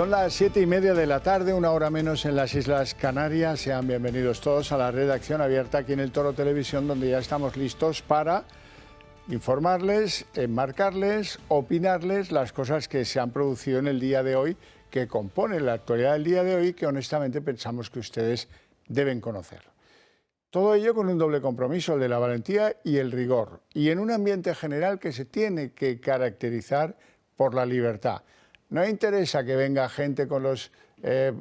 Son las 7:30 de la tarde, una hora menos en las Islas Canarias. Sean bienvenidos todos a la redacción abierta aquí en el Toro Televisión, donde ya estamos listos para informarles, enmarcarles, opinarles las cosas que se han producido en el día de hoy, que componen la actualidad del día de hoy, que honestamente pensamos que ustedes deben conocer. Todo ello con un doble compromiso, el de la valentía y el rigor, y en un ambiente general que se tiene que caracterizar por la libertad. No interesa que venga gente con los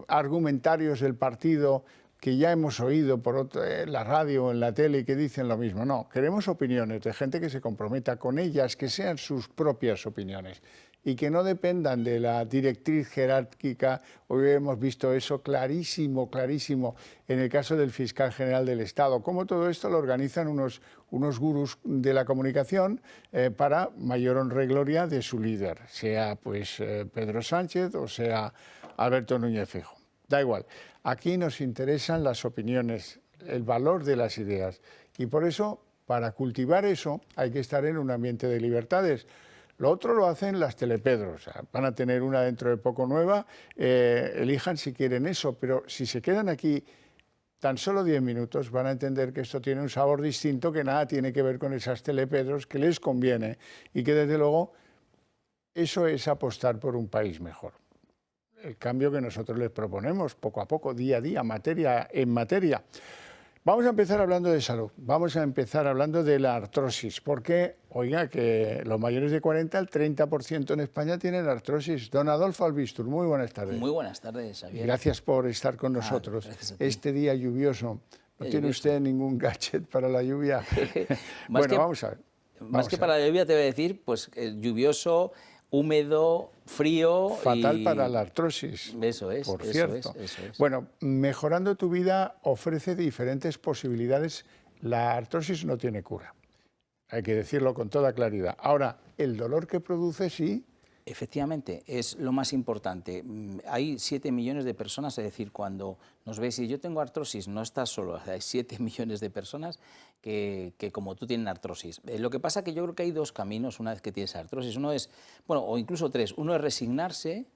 argumentarios del partido que ya hemos oído por en la radio o en la tele y que dicen lo mismo. No, queremos opiniones de gente que se comprometa con ellas, que sean sus propias opiniones y que no dependan de la directriz jerárquica. Hoy hemos visto eso clarísimo, clarísimo, en el caso del fiscal general del Estado, cómo todo esto lo organizan unos gurús de la comunicación para mayor honra y gloria de su líder, sea pues Pedro Sánchez o sea Alberto Núñez Feijóo. Da igual, aquí nos interesan las opiniones, el valor de las ideas, y por eso, para cultivar eso, hay que estar en un ambiente de libertades. Lo otro lo hacen las telepedros, o sea, van a tener una dentro de poco nueva, elijan si quieren eso, pero si se quedan aquí tan solo 10 minutos van a entender que esto tiene un sabor distinto, que nada tiene que ver con esas telepedros, que les conviene y que desde luego eso es apostar por un país mejor. El cambio que nosotros les proponemos poco a poco, día a día, materia en materia. Vamos a empezar hablando de salud, vamos a empezar hablando de la artrosis, porque, oiga, que los mayores de 40, el 30% en España tienen artrosis. Don Adolfo Albistur, muy buenas tardes. Muy buenas tardes, Xavier. Gracias por estar con nosotros. Este día lluvioso, ¿no tiene usted ningún gadget para la lluvia? Bueno, vamos a ver. Más que para la lluvia te voy a decir, pues lluvioso, húmedo, frío. Fatal para la artrosis. Eso es, por eso cierto. es. Bueno, Mejorando tu vida ofrece diferentes posibilidades. La artrosis no tiene cura, hay que decirlo con toda claridad. Ahora, el dolor que produce sí. Efectivamente, es lo más importante. Hay 7 millones de personas, es decir, cuando nos ves, si yo tengo artrosis, no estás solo, hay 7 millones de personas que como tú tienen artrosis. Lo que pasa es que yo creo que hay dos caminos una vez que tienes artrosis. Uno es, bueno, o incluso tres. Uno es resignarse,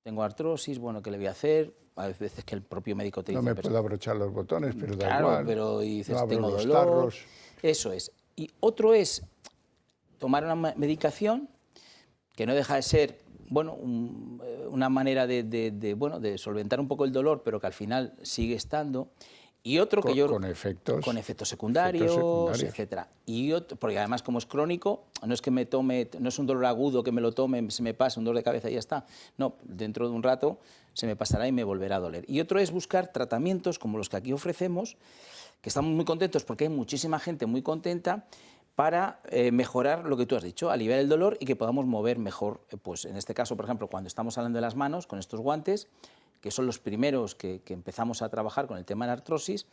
tengo artrosis, bueno, ¿qué le voy a hacer? A veces que el propio médico te dice... No me puedo abrochar los botones, pero da igual. Claro, pero dices, no tengo los dolor. Tarros. Eso es. Y otro es tomar una medicación que no deja de ser, bueno, una manera de solventar un poco el dolor, pero que al final sigue estando. Y otro que yo... Con efectos secundarios, etcétera. Y otro, porque además como es crónico, no es que me tome, no es un dolor agudo que me lo tome, se me pasa, un dolor de cabeza y ya está. No, dentro de un rato se me pasará y me volverá a doler. Y otro es buscar tratamientos como los que aquí ofrecemos, que estamos muy contentos porque hay muchísima gente muy contenta, para mejorar lo que tú has dicho, aliviar el dolor y que podamos mover mejor, pues en este caso, por ejemplo, cuando estamos hablando de las manos, con estos guantes, que son los primeros que empezamos a trabajar con el tema de la artrosis,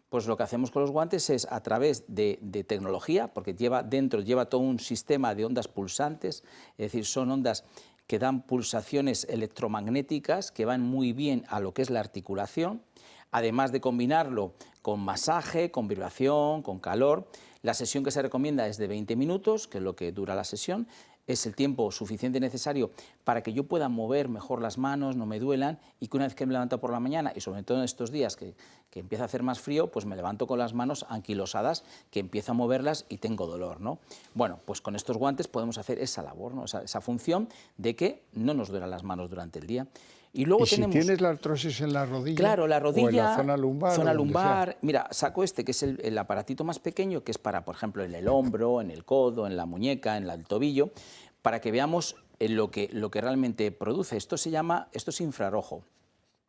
pues lo que hacemos con los guantes es a través de tecnología, porque lleva todo un sistema de ondas pulsantes, es decir, son ondas que dan pulsaciones electromagnéticas que van muy bien a lo que es la articulación, además de combinarlo con masaje, con vibración, con calor. La sesión que se recomienda es de 20 minutos, que es lo que dura la sesión. Es el tiempo suficiente necesario para que yo pueda mover mejor las manos, no me duelan, y que una vez que me levanto por la mañana, y sobre todo en estos días que empieza a hacer más frío, pues me levanto con las manos anquilosadas, que empiezo a moverlas y tengo dolor, ¿no? Bueno, pues con estos guantes podemos hacer esa labor, ¿no? esa función de que no nos duelan las manos durante el día. Y luego tenemos... si tienes la artrosis en la rodilla, claro, la rodilla, o en la zona lumbar. Zona lumbar. Mira, saco este, que es el aparatito más pequeño, que es para, por ejemplo, en el hombro, en el codo, en la muñeca, en el tobillo, para que veamos lo que realmente produce. Esto es infrarrojo.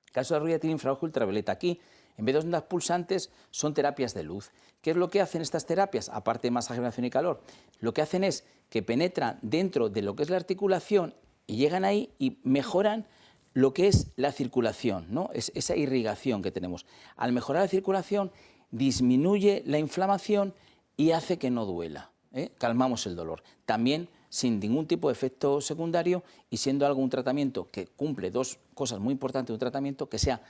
El caso de la rodilla tiene infrarrojo ultravioleta. Aquí, en vez de ondas pulsantes, son terapias de luz. ¿Qué es lo que hacen estas terapias? Aparte de masaje, vibración y calor, lo que hacen es que penetran dentro de lo que es la articulación y llegan ahí y mejoran lo que es la circulación, ¿no? Es esa irrigación que tenemos. Al mejorar la circulación, disminuye la inflamación y hace que no duela, ¿eh? Calmamos el dolor. También sin ningún tipo de efecto secundario y siendo algo un tratamiento que cumple dos cosas muy importantes de un tratamiento, que sea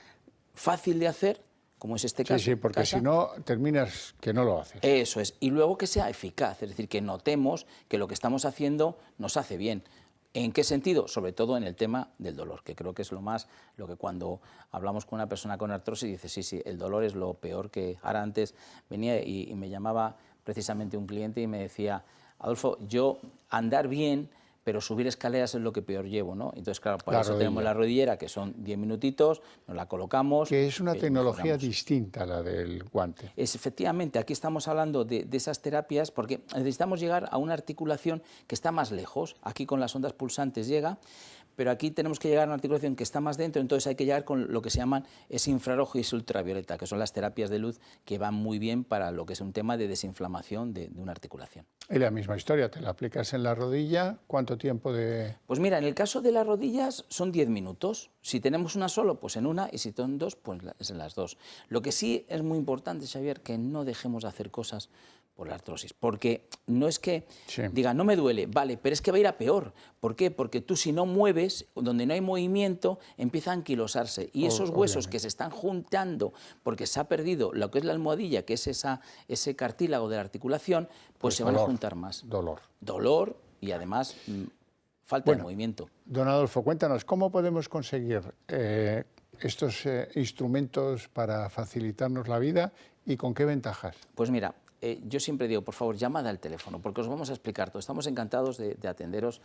fácil de hacer, como es este caso. Sí, porque si no, terminas que no lo haces. Eso es. Y luego que sea eficaz, es decir, que notemos que lo que estamos haciendo nos hace bien. ¿En qué sentido? Sobre todo en el tema del dolor, que creo que es lo que cuando hablamos con una persona con artrosis dice, sí, el dolor es lo peor que... Ahora antes venía y me llamaba precisamente un cliente y me decía, Adolfo, yo andar bien, pero subir escaleras es lo que peor llevo, ¿no? Entonces, claro, para eso tenemos la rodillera, que son 10 minutitos, nos la colocamos... Que es una tecnología distinta a la del guante. Efectivamente, aquí estamos hablando de esas terapias porque necesitamos llegar a una articulación que está más lejos. Aquí con las ondas pulsantes llega, pero aquí tenemos que llegar a una articulación que está más dentro, entonces hay que llegar con lo que se llaman ese infrarrojo y ese ultravioleta, que son las terapias de luz que van muy bien para lo que es un tema de desinflamación de una articulación. Es la misma historia, te la aplicas en la rodilla, ¿cuánto tiempo de...? Pues mira, en el caso de las rodillas son 10 minutos. Si tenemos una solo, pues en una, y si son dos, pues en las dos. Lo que sí es muy importante, Xavier, que no dejemos de hacer cosas por la artrosis, porque no es que diga, no me duele, vale, pero es que va a ir a peor. ¿Por qué? Porque tú si no mueves, donde no hay movimiento, empieza a anquilosarse y esos huesos que se están juntando porque se ha perdido lo que es la almohadilla, que es ese cartílago de la articulación, pues se van a juntar más. Dolor y además falta de movimiento. Don Adolfo, cuéntanos, ¿cómo podemos conseguir estos instrumentos para facilitarnos la vida y con qué ventajas? Pues mira, yo siempre digo, por favor, llamad al teléfono, porque os vamos a explicar todo. Estamos encantados de atenderos,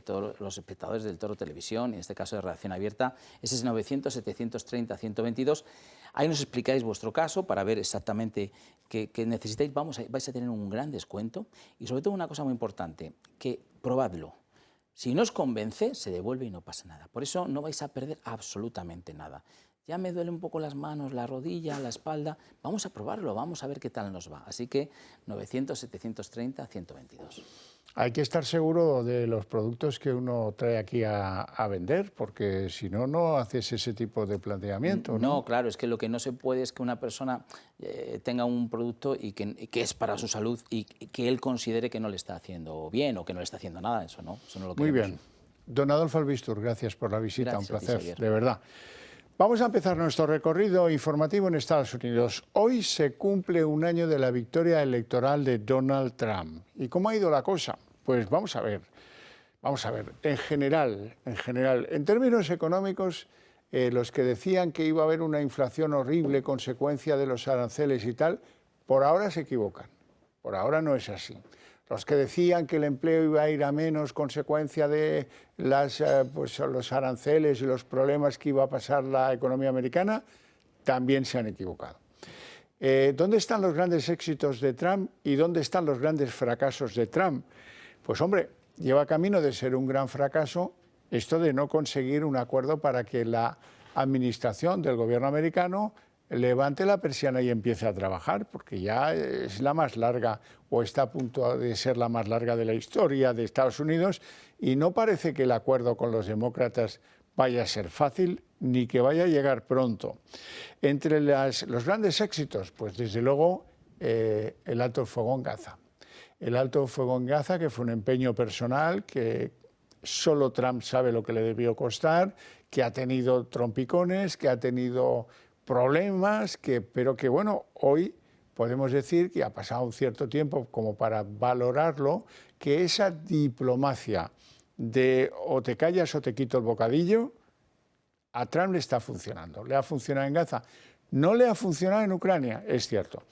todos los espectadores del Toro Televisión, en este caso de Redacción Abierta. Ese es 900-730-122. Ahí nos explicáis vuestro caso para ver exactamente qué necesitáis. Vais a tener un gran descuento y sobre todo una cosa muy importante, que probadlo. Si no os convence, se devuelve y no pasa nada. Por eso no vais a perder absolutamente nada. Ya me duele un poco las manos, la rodilla, la espalda. Vamos a probarlo, vamos a ver qué tal nos va. Así que 900-730-122. Hay que estar seguro de los productos que uno trae aquí a vender, porque si no, no haces ese tipo de planteamiento, ¿no? No, claro, es que lo que no se puede es que una persona tenga un producto y que es para su salud y que él considere que no le está haciendo bien o que no le está haciendo nada. Eso no lo queremos. Muy bien. Don Adolfo Albistur, gracias por la visita, Gracias, un placer, Xavier. de verdad. Vamos a empezar nuestro recorrido informativo en Estados Unidos. Hoy se cumple un año de la victoria electoral de Donald Trump. ¿Y cómo ha ido la cosa? Pues vamos a ver. En general, en términos económicos, los que decían que iba a haber una inflación horrible consecuencia de los aranceles y tal, por ahora se equivocan. Por ahora no es así. Los que decían que el empleo iba a ir a menos consecuencia de los aranceles y los problemas que iba a pasar la economía americana, también se han equivocado. ¿Dónde están los grandes éxitos de Trump y dónde están los grandes fracasos de Trump? Pues hombre, lleva camino de ser un gran fracaso esto de no conseguir un acuerdo para que la administración del gobierno americano levante la persiana y empiece a trabajar, porque ya es la más larga o está a punto de ser la más larga de la historia de Estados Unidos y no parece que el acuerdo con los demócratas vaya a ser fácil ni que vaya a llegar pronto. Entre los grandes éxitos, pues desde luego el alto el fuego en Gaza. El alto el fuego en Gaza, que fue un empeño personal que solo Trump sabe lo que le debió costar, que ha tenido trompicones, que ha tenido problemas, pero que bueno, hoy podemos decir que ha pasado un cierto tiempo como para valorarlo, que esa diplomacia de o te callas o te quito el bocadillo, a Trump le está funcionando. Le ha funcionado en Gaza. No le ha funcionado en Ucrania, es cierto.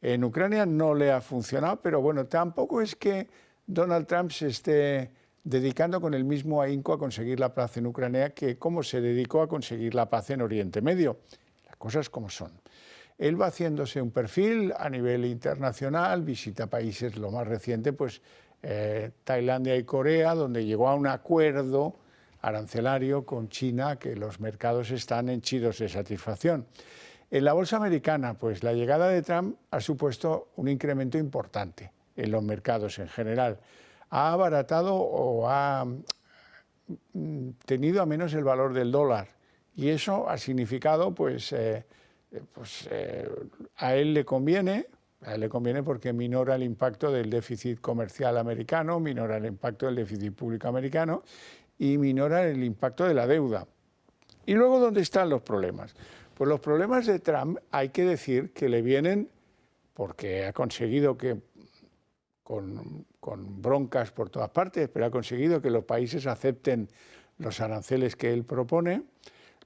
En Ucrania no le ha funcionado, pero bueno, tampoco es que Donald Trump se esté dedicando con el mismo ahínco a conseguir la paz en Ucrania que como se dedicó a conseguir la paz en Oriente Medio. Cosas como son. Él va haciéndose un perfil a nivel internacional, visita países, lo más reciente, pues Tailandia y Corea, donde llegó a un acuerdo arancelario con China, que los mercados están henchidos de satisfacción. En la bolsa americana, pues la llegada de Trump ha supuesto un incremento importante en los mercados en general. Ha abaratado o ha tenido a menos el valor del dólar. Y eso ha significado, a él le conviene porque minora el impacto del déficit comercial americano, minora el impacto del déficit público americano y minora el impacto de la deuda. Y luego, ¿dónde están los problemas? Pues los problemas de Trump hay que decir que le vienen porque ha conseguido que con broncas por todas partes, pero ha conseguido que los países acepten los aranceles que él propone.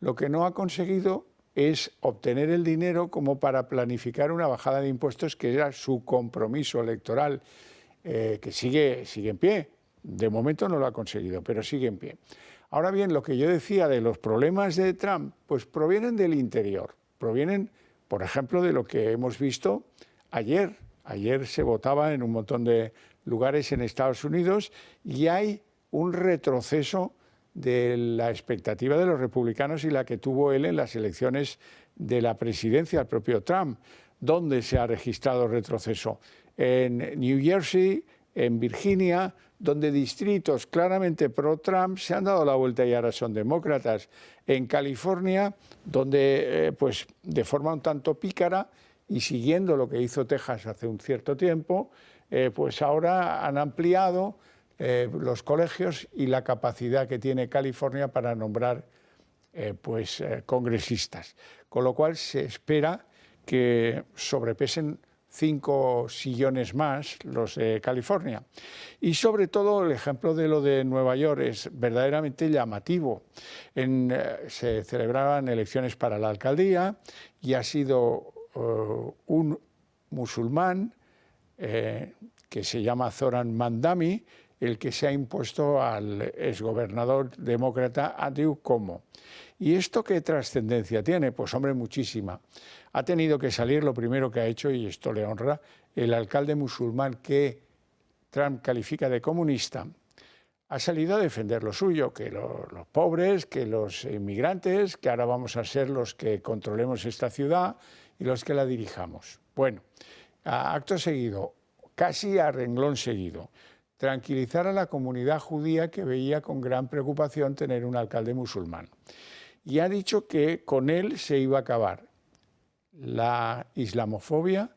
Lo que no ha conseguido es obtener el dinero como para planificar una bajada de impuestos, que era su compromiso electoral, que sigue en pie. De momento no lo ha conseguido, pero sigue en pie. Ahora bien, lo que yo decía de los problemas de Trump, pues provienen del interior, provienen, por ejemplo, de lo que hemos visto ayer. Ayer se votaba en un montón de lugares en Estados Unidos y hay un retroceso de la expectativa de los republicanos y la que tuvo él en las elecciones de la presidencia, el propio Trump. ¿Dónde se ha registrado retroceso? En New Jersey, en Virginia, donde distritos claramente pro-Trump se han dado la vuelta y ahora son demócratas. En California, donde pues de forma un tanto pícara y siguiendo lo que hizo Texas hace un cierto tiempo, pues ahora han ampliado los colegios y la capacidad que tiene California para nombrar congresistas. Con lo cual se espera que sobrepesen 5 sillones más los de California. Y sobre todo el ejemplo de lo de Nueva York es verdaderamente llamativo. Se celebraban elecciones para la alcaldía y ha sido un musulmán que se llama Zoran Mamdani el que se ha impuesto al exgobernador demócrata Andrew Cuomo. ¿Y esto qué trascendencia tiene? Pues hombre, muchísima. Ha tenido que salir, lo primero que ha hecho, y esto le honra, el alcalde musulmán que Trump califica de comunista, ha salido a defender lo suyo, que los pobres, que los inmigrantes, que ahora vamos a ser los que controlemos esta ciudad y los que la dirijamos. Bueno, a acto seguido, casi a renglón seguido, tranquilizar a la comunidad judía que veía con gran preocupación tener un alcalde musulmán. Y ha dicho que con él se iba a acabar la islamofobia,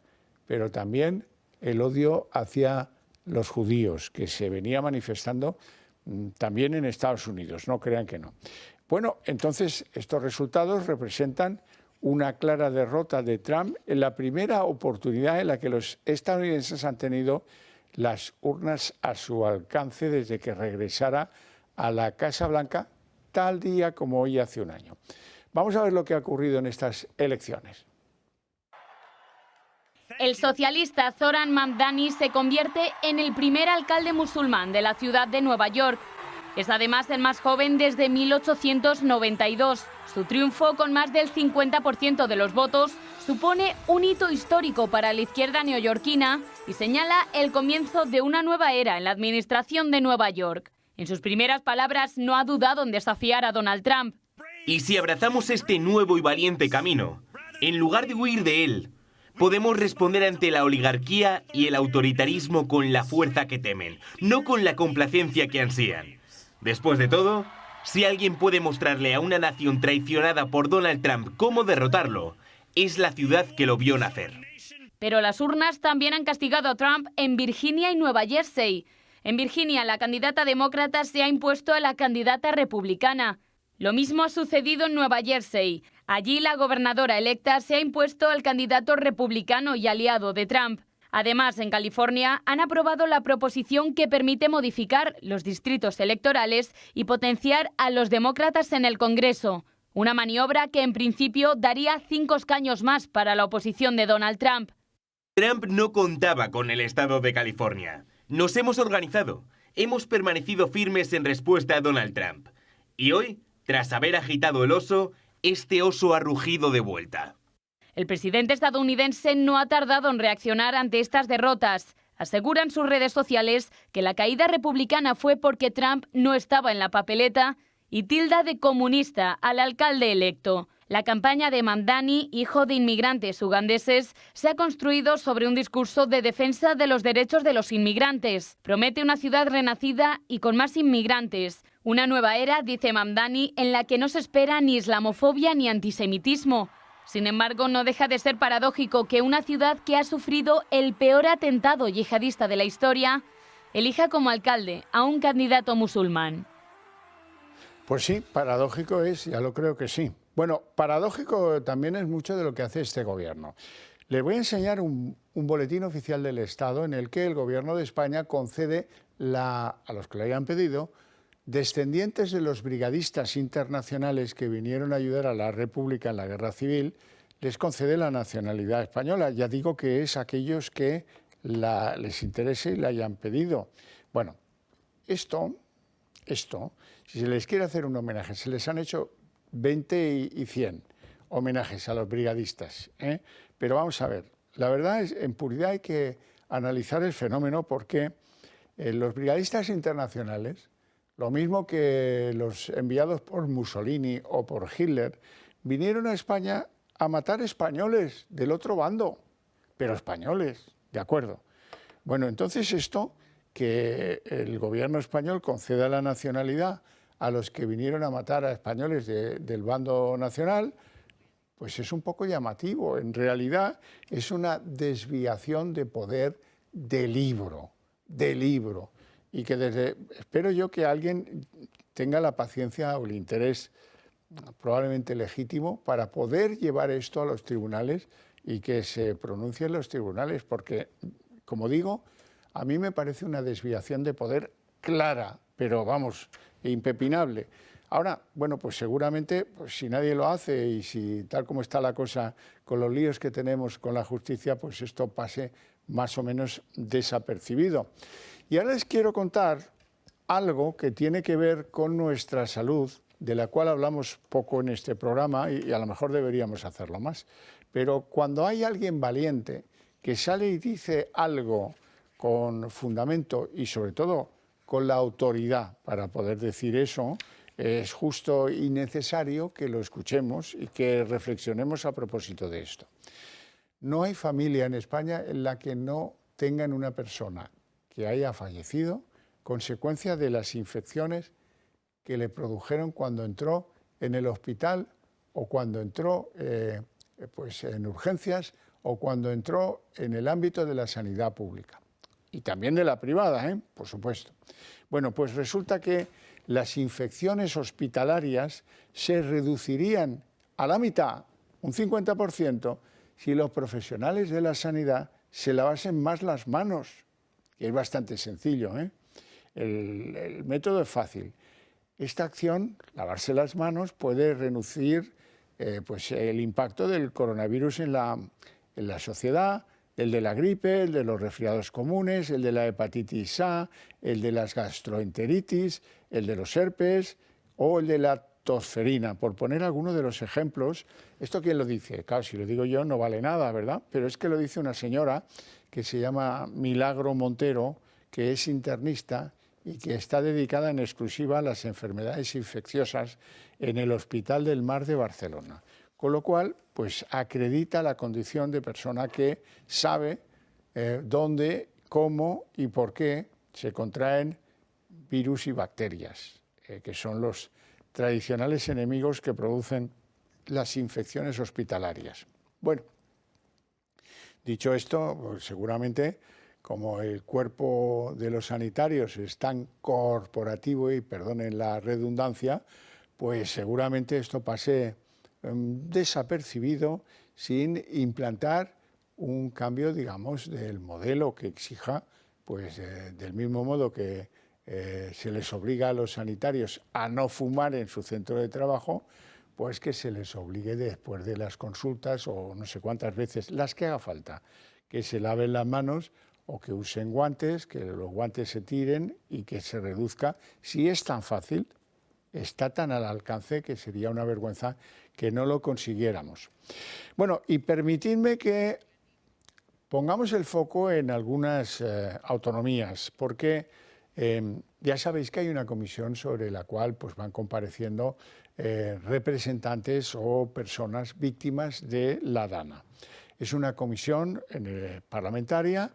pero también el odio hacia los judíos, que se venía manifestando también en Estados Unidos, no crean que no. Bueno, entonces estos resultados representan una clara derrota de Trump en la primera oportunidad en la que los estadounidenses han tenido las urnas a su alcance desde que regresara a la Casa Blanca tal día como hoy hace un año. Vamos a ver lo que ha ocurrido en estas elecciones. El socialista Zoran Mamdani se convierte en el primer alcalde musulmán de la ciudad de Nueva York. Es además el más joven desde 1892. Su triunfo, con más del 50% de los votos, supone un hito histórico para la izquierda neoyorquina y señala el comienzo de una nueva era en la administración de Nueva York. En sus primeras palabras no ha dudado en desafiar a Donald Trump. Y si abrazamos este nuevo y valiente camino, en lugar de huir de él, podemos responder ante la oligarquía y el autoritarismo con la fuerza que temen, no con la complacencia que ansían. Después de todo, si alguien puede mostrarle a una nación traicionada por Donald Trump cómo derrotarlo, es la ciudad que lo vio nacer. Pero las urnas también han castigado a Trump en Virginia y Nueva Jersey. En Virginia, la candidata demócrata se ha impuesto a la candidata republicana. Lo mismo ha sucedido en Nueva Jersey. Allí la gobernadora electa se ha impuesto al candidato republicano y aliado de Trump. Además, en California han aprobado la proposición que permite modificar los distritos electorales y potenciar a los demócratas en el Congreso. Una maniobra que en principio daría 5 escaños más para la oposición de Donald Trump. Trump no contaba con el estado de California. Nos hemos organizado. Hemos permanecido firmes en respuesta a Donald Trump. Y hoy, tras haber agitado el oso, este oso ha rugido de vuelta. El presidente estadounidense no ha tardado en reaccionar ante estas derrotas. Aseguran sus redes sociales que la caída republicana fue porque Trump no estaba en la papeleta y tilda de comunista al alcalde electo. La campaña de Mamdani, hijo de inmigrantes ugandeses, se ha construido sobre un discurso de defensa de los derechos de los inmigrantes. Promete una ciudad renacida y con más inmigrantes. Una nueva era, dice Mamdani, en la que no se espera ni islamofobia ni antisemitismo. Sin embargo, no deja de ser paradójico que una ciudad que ha sufrido el peor atentado yihadista de la historia elija como alcalde a un candidato musulmán. Pues sí, paradójico es, ya lo creo que sí. Bueno, paradójico también es mucho de lo que hace este gobierno. Les voy a enseñar un boletín oficial del Estado en el que el Gobierno de España concede a los que lo hayan pedido, descendientes de los brigadistas internacionales que vinieron a ayudar a la República en la Guerra Civil, les concede la nacionalidad española. Ya digo que es aquellos que les interese y la hayan pedido. Bueno, esto, si se les quiere hacer un homenaje, se les han hecho 20 y 100 homenajes a los brigadistas, ¿eh? Pero vamos a ver, la verdad es, en puridad hay que analizar el fenómeno porque los brigadistas internacionales, lo mismo que los enviados por Mussolini o por Hitler, vinieron a España a matar españoles del otro bando, pero españoles, ¿de acuerdo? Bueno, entonces esto, que el gobierno español conceda la nacionalidad a los que vinieron a matar a españoles del bando nacional, pues es un poco llamativo. En realidad es una desviación de poder de libro. Y que espero yo que alguien tenga la paciencia o el interés probablemente legítimo para poder llevar esto a los tribunales y que se pronuncie en los tribunales, porque, como digo, a mí me parece una desviación de poder clara, pero vamos, impepinable. Ahora, bueno, pues seguramente, pues si nadie lo hace y si tal como está la cosa con los líos que tenemos con la justicia, pues esto pase más o menos desapercibido. Y ahora les quiero contar algo que tiene que ver con nuestra salud, de la cual hablamos poco en este programa y a lo mejor deberíamos hacerlo más. Pero cuando hay alguien valiente que sale y dice algo con fundamento y sobre todo con la autoridad para poder decir eso, es justo y necesario que lo escuchemos y que reflexionemos a propósito de esto. No hay familia en España en la que no tengan una persona que haya fallecido consecuencia de las infecciones que le produjeron cuando entró en el hospital o cuando entró pues en urgencias o cuando entró en el ámbito de la sanidad pública. Y también de la privada, por supuesto. Bueno, pues resulta que las infecciones hospitalarias se reducirían a la mitad, un 50%, si los profesionales de la sanidad se lavasen más las manos, que es bastante sencillo, El método es fácil. Esta acción, lavarse las manos, puede reducir pues el impacto del coronavirus en la sociedad, el de la gripe, el de los resfriados comunes, el de la hepatitis A, el de las gastroenteritis, el de los herpes o el de la tosferina, por poner alguno de los ejemplos. ¿Esto quién lo dice? Claro, si lo digo yo no vale nada, ¿verdad? Pero es que lo dice una señora que se llama Milagro Montero, que es internista y que está dedicada en exclusiva a las enfermedades infecciosas en el Hospital del Mar de Barcelona. Con lo cual, pues acredita la condición de persona que sabe dónde, cómo y por qué se contraen virus y bacterias, que son los tradicionales enemigos que producen las infecciones hospitalarias. Bueno, dicho esto, pues seguramente, como el cuerpo de los sanitarios es tan corporativo, y perdonen la redundancia, pues seguramente esto pase desapercibido sin implantar un cambio, digamos, del modelo que exija, pues del mismo modo que se les obliga a los sanitarios a no fumar en su centro de trabajo, pues que se les obligue después de las consultas o no sé cuántas veces, las que haga falta, que se laven las manos o que usen guantes, que los guantes se tiren y que se reduzca. Si es tan fácil, está tan al alcance que sería una vergüenza que no lo consiguiéramos. Bueno, y permitidme que pongamos el foco en algunas autonomías, porque ya sabéis que hay una comisión sobre la cual pues, van compareciendo representantes o personas víctimas de la DANA. Es una comisión parlamentaria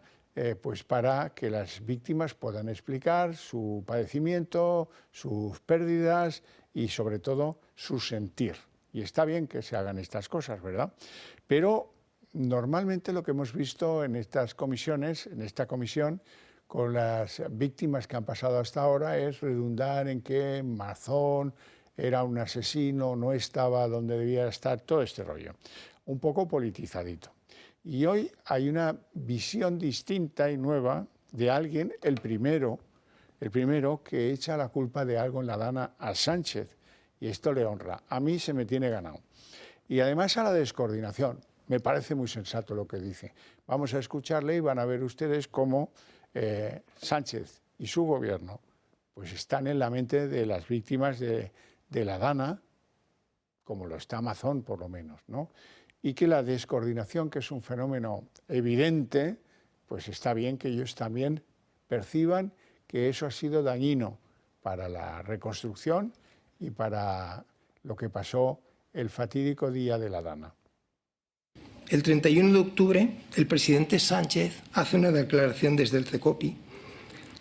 pues para que las víctimas puedan explicar su padecimiento, sus pérdidas y sobre todo su sentir. Y está bien que se hagan estas cosas, ¿verdad? Pero normalmente lo que hemos visto en estas comisiones, en esta comisión, con las víctimas que han pasado hasta ahora, es redundar en que Mazón era un asesino, no estaba donde debía estar, todo este rollo. Un poco politizadito. Y hoy hay una visión distinta y nueva de alguien, el primero que echa la culpa de algo en la Dana a Sánchez. Y esto le honra. A mí se me tiene ganado. Y además a la descoordinación. Me parece muy sensato lo que dice. Vamos a escucharle y van a ver ustedes cómo Sánchez y su gobierno pues están en la mente de las víctimas de la Dana, como lo está Mazón por lo menos, ¿no? Y que la descoordinación, que es un fenómeno evidente, pues está bien que ellos también perciban que eso ha sido dañino para la reconstrucción y para lo que pasó el fatídico día de la Dana. El 31 de octubre, el presidente Sánchez hace una declaración desde el CECOPI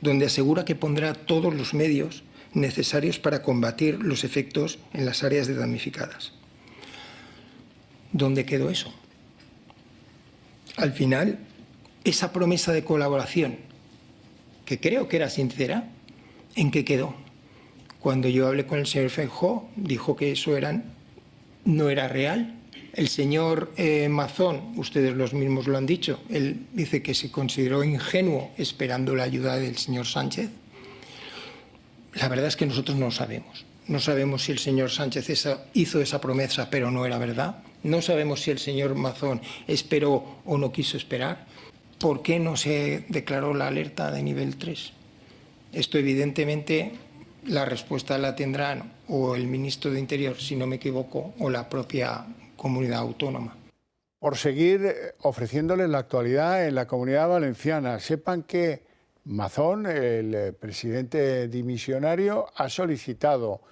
donde asegura que pondrá todos los medios necesarios para combatir los efectos en las áreas damnificadas. ¿Dónde quedó eso? Al final, esa promesa de colaboración, que creo que era sincera, ¿en qué quedó? Cuando yo hablé con el señor Feijóo, dijo que eso no era real. El señor Mazón, ustedes los mismos lo han dicho, él dice que se consideró ingenuo esperando la ayuda del señor Sánchez. La verdad es que nosotros no sabemos. No sabemos si el señor Sánchez hizo esa promesa pero no era verdad. No sabemos si el señor Mazón esperó o no quiso esperar. ¿Por qué no se declaró la alerta de nivel 3? Esto evidentemente la respuesta la tendrán o el ministro de Interior, si no me equivoco, o la propia comunidad autónoma. Por seguir ofreciéndoles la actualidad en la Comunidad Valenciana, sepan que Mazón, el presidente dimisionario, ha solicitado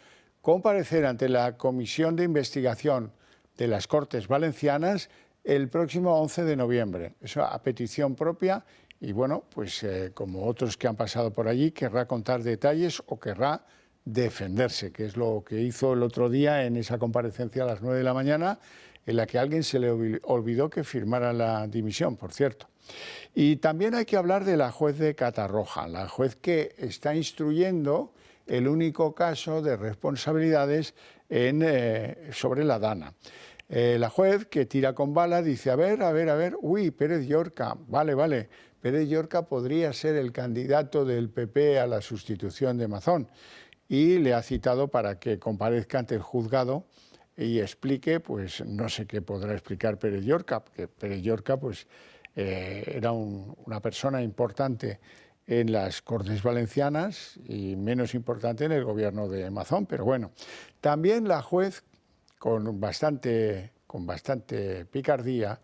comparecer ante la Comisión de Investigación de las Cortes Valencianas el próximo 11 de noviembre. Eso a petición propia y, bueno, pues como otros que han pasado por allí, querrá contar detalles o querrá defenderse, que es lo que hizo el otro día en esa comparecencia a las 9 de la mañana, en la que a alguien se le olvidó que firmara la dimisión, por cierto. Y también hay que hablar de la juez de Catarroja, la juez que está instruyendo el único caso de responsabilidades sobre la Dana. La juez que tira con bala dice, a ver, uy, Pérez Llorca, vale, Pérez Llorca podría ser el candidato del PP a la sustitución de Mazón y le ha citado para que comparezca ante el juzgado y explique, pues no sé qué podrá explicar Pérez Llorca, porque Pérez Llorca pues era una persona importante en las Cortes Valencianas y menos importante en el gobierno de Mazón, pero bueno. También la juez, con bastante picardía,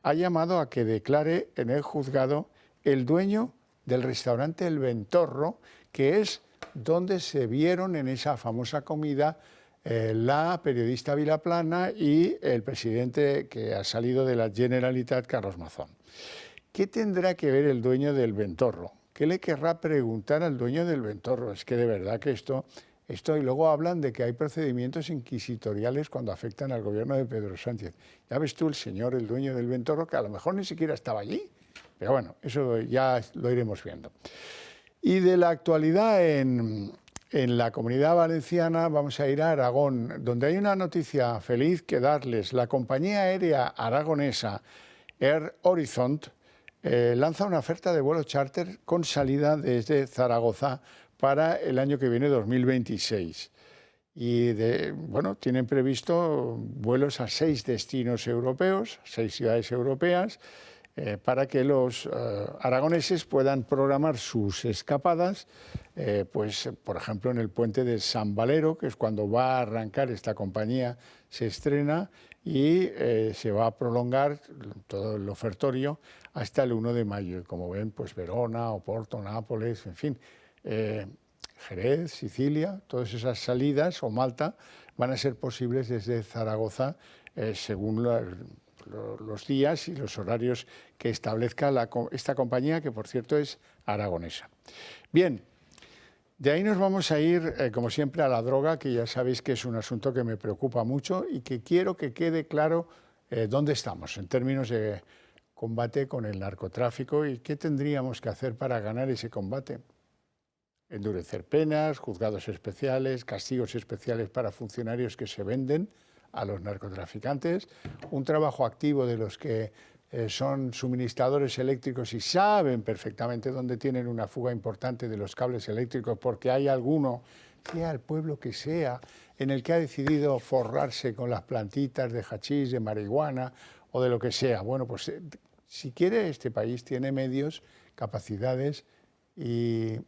ha llamado a que declare en el juzgado el dueño del restaurante El Ventorro, que es donde se vieron en esa famosa comida la periodista Vilaplana y el presidente que ha salido de la Generalitat, Carlos Mazón. ¿Qué tendrá que ver el dueño del Ventorro? ¿Qué le querrá preguntar al dueño del Ventorro? Es que de verdad que esto y luego hablan de que hay procedimientos inquisitoriales cuando afectan al gobierno de Pedro Sánchez. Ya ves tú, el dueño del Ventorro, que a lo mejor ni siquiera estaba allí, pero bueno, eso ya lo iremos viendo. Y de la actualidad en la Comunidad Valenciana vamos a ir a Aragón, donde hay una noticia feliz que darles. La compañía aérea aragonesa Air Horizont lanza una oferta de vuelo charter con salida desde Zaragoza para el año que viene, 2026. Y tienen previsto vuelos a 6 destinos europeos, 6 ciudades europeas, para que los aragoneses puedan programar sus escapadas, pues por ejemplo en el puente de San Valero, que es cuando va a arrancar esta compañía, se estrena y se va a prolongar todo el ofertorio hasta el 1 de mayo. Y como ven, pues Verona, Oporto, Nápoles, en fin, Jerez, Sicilia, todas esas salidas, o Malta, van a ser posibles desde Zaragoza según los días y los horarios que establezca esta compañía, que por cierto es aragonesa. Bien, de ahí nos vamos a ir, como siempre, a la droga, que ya sabéis que es un asunto que me preocupa mucho y que quiero que quede claro dónde estamos en términos de combate con el narcotráfico y qué tendríamos que hacer para ganar ese combate. Endurecer penas, juzgados especiales, castigos especiales para funcionarios que se venden a los narcotraficantes, un trabajo activo de los que son suministradores eléctricos y saben perfectamente dónde tienen una fuga importante de los cables eléctricos, porque hay alguno, sea el pueblo que sea, en el que ha decidido forrarse con las plantitas de hachís, de marihuana o de lo que sea. Bueno, pues si quiere, este país tiene medios, capacidades y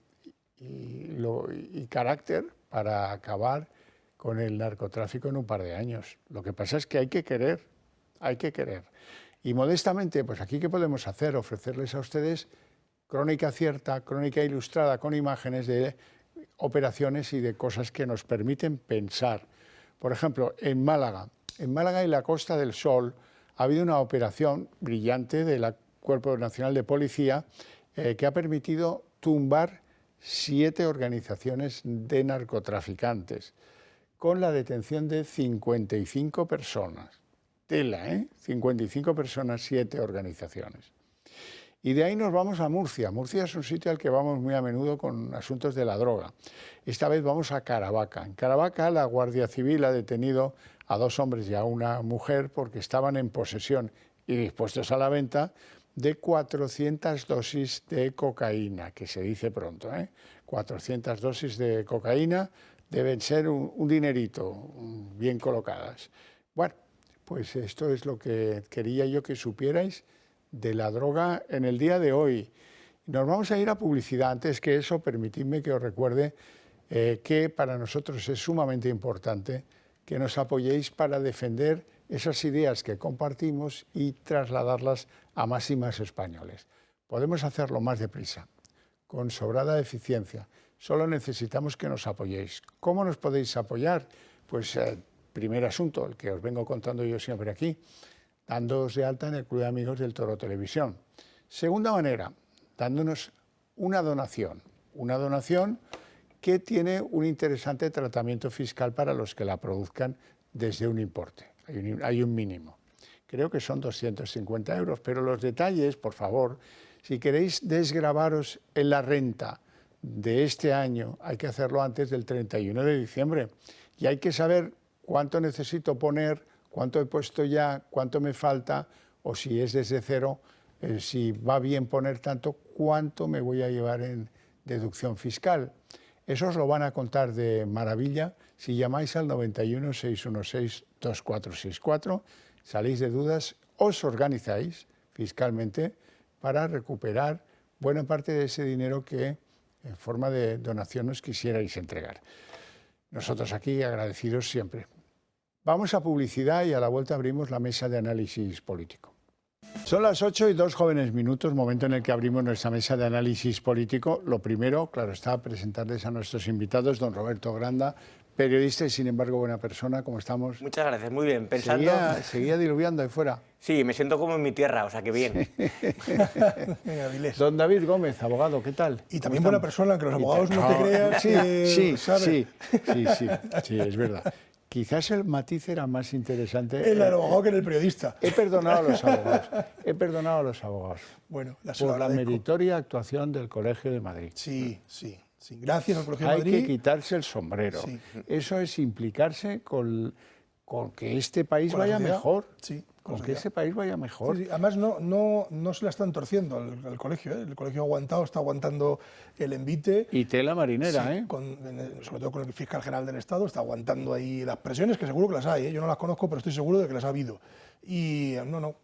carácter para acabar con el narcotráfico en un par de años. Lo que pasa es que hay que querer, hay que querer. Y modestamente, pues aquí, ¿qué podemos hacer? Ofrecerles a ustedes crónica cierta, crónica ilustrada con imágenes de operaciones y de cosas que nos permiten pensar. Por ejemplo, en Málaga y la Costa del Sol ha habido una operación brillante del Cuerpo Nacional de Policía que ha permitido tumbar 7 organizaciones de narcotraficantes, con la detención de 55 personas. Tela, ¿eh? 55 personas, 7 organizaciones. Y de ahí nos vamos a Murcia. Murcia es un sitio al que vamos muy a menudo con asuntos de la droga. Esta vez vamos a Caravaca. En Caravaca la Guardia Civil ha detenido a 2 hombres y a una mujer porque estaban en posesión y dispuestos a la venta de 400 dosis de cocaína, que se dice pronto, ¿eh? 400 dosis de cocaína deben ser un dinerito, bien colocadas. Bueno, pues esto es lo que quería yo que supierais de la droga en el día de hoy. Nos vamos a ir a publicidad. Antes que eso, permitidme que os recuerde que para nosotros es sumamente importante que nos apoyéis para defender esas ideas que compartimos y trasladarlas a más y más españoles. Podemos hacerlo más deprisa, con sobrada eficiencia. Solo necesitamos que nos apoyéis. ¿Cómo nos podéis apoyar? Pues primer asunto, el que os vengo contando yo siempre aquí, dándoos de alta en el Club de Amigos del Toro Televisión. Segunda manera, dándonos una donación que tiene un interesante tratamiento fiscal para los que la produzcan desde un importe. Hay un mínimo. Creo que son 250 euros, pero los detalles, por favor, si queréis desgravaros en la renta de este año, hay que hacerlo antes del 31 de diciembre. Y hay que saber cuánto necesito poner, cuánto he puesto ya, cuánto me falta, o si es desde cero, si va bien poner tanto, cuánto me voy a llevar en deducción fiscal. Eso os lo van a contar de maravilla si llamáis al 91 616 2464, salís de dudas, os organizáis fiscalmente para recuperar buena parte de ese dinero que en forma de donación nos quisierais entregar. Nosotros aquí agradecidos siempre. Vamos a publicidad y a la vuelta abrimos la mesa de análisis político. Son las 8 y 2 jóvenes minutos, momento en el que abrimos nuestra mesa de análisis político. Lo primero, claro está, presentarles a nuestros invitados, don Roberto Granda, periodista y sin embargo buena persona. ¿Cómo estamos? Muchas gracias, muy bien. Pensando... Seguía diluviando ahí fuera. Sí, me siento como en mi tierra, o sea que bien. Don David Gómez, abogado, ¿qué tal? Y también buena persona, que los abogados no te crean. Sí, es verdad. Quizás el matiz era más interesante. El abogado que en el periodista. He perdonado a los abogados. Bueno, por la meritoria actuación del Colegio de Madrid. Sí. Gracias al Colegio de Madrid. Hay que quitarse el sombrero. Sí. Eso es implicarse con que este país vaya mejor. Sí. Con que ese país vaya mejor. Sí. Además, no se la están torciendo al colegio. El colegio ha aguantado, está aguantando el envite. Y tela marinera, sí, sobre todo con el fiscal general del Estado, está aguantando ahí las presiones, que seguro que las hay. Yo no las conozco, pero estoy seguro de que las ha habido. Y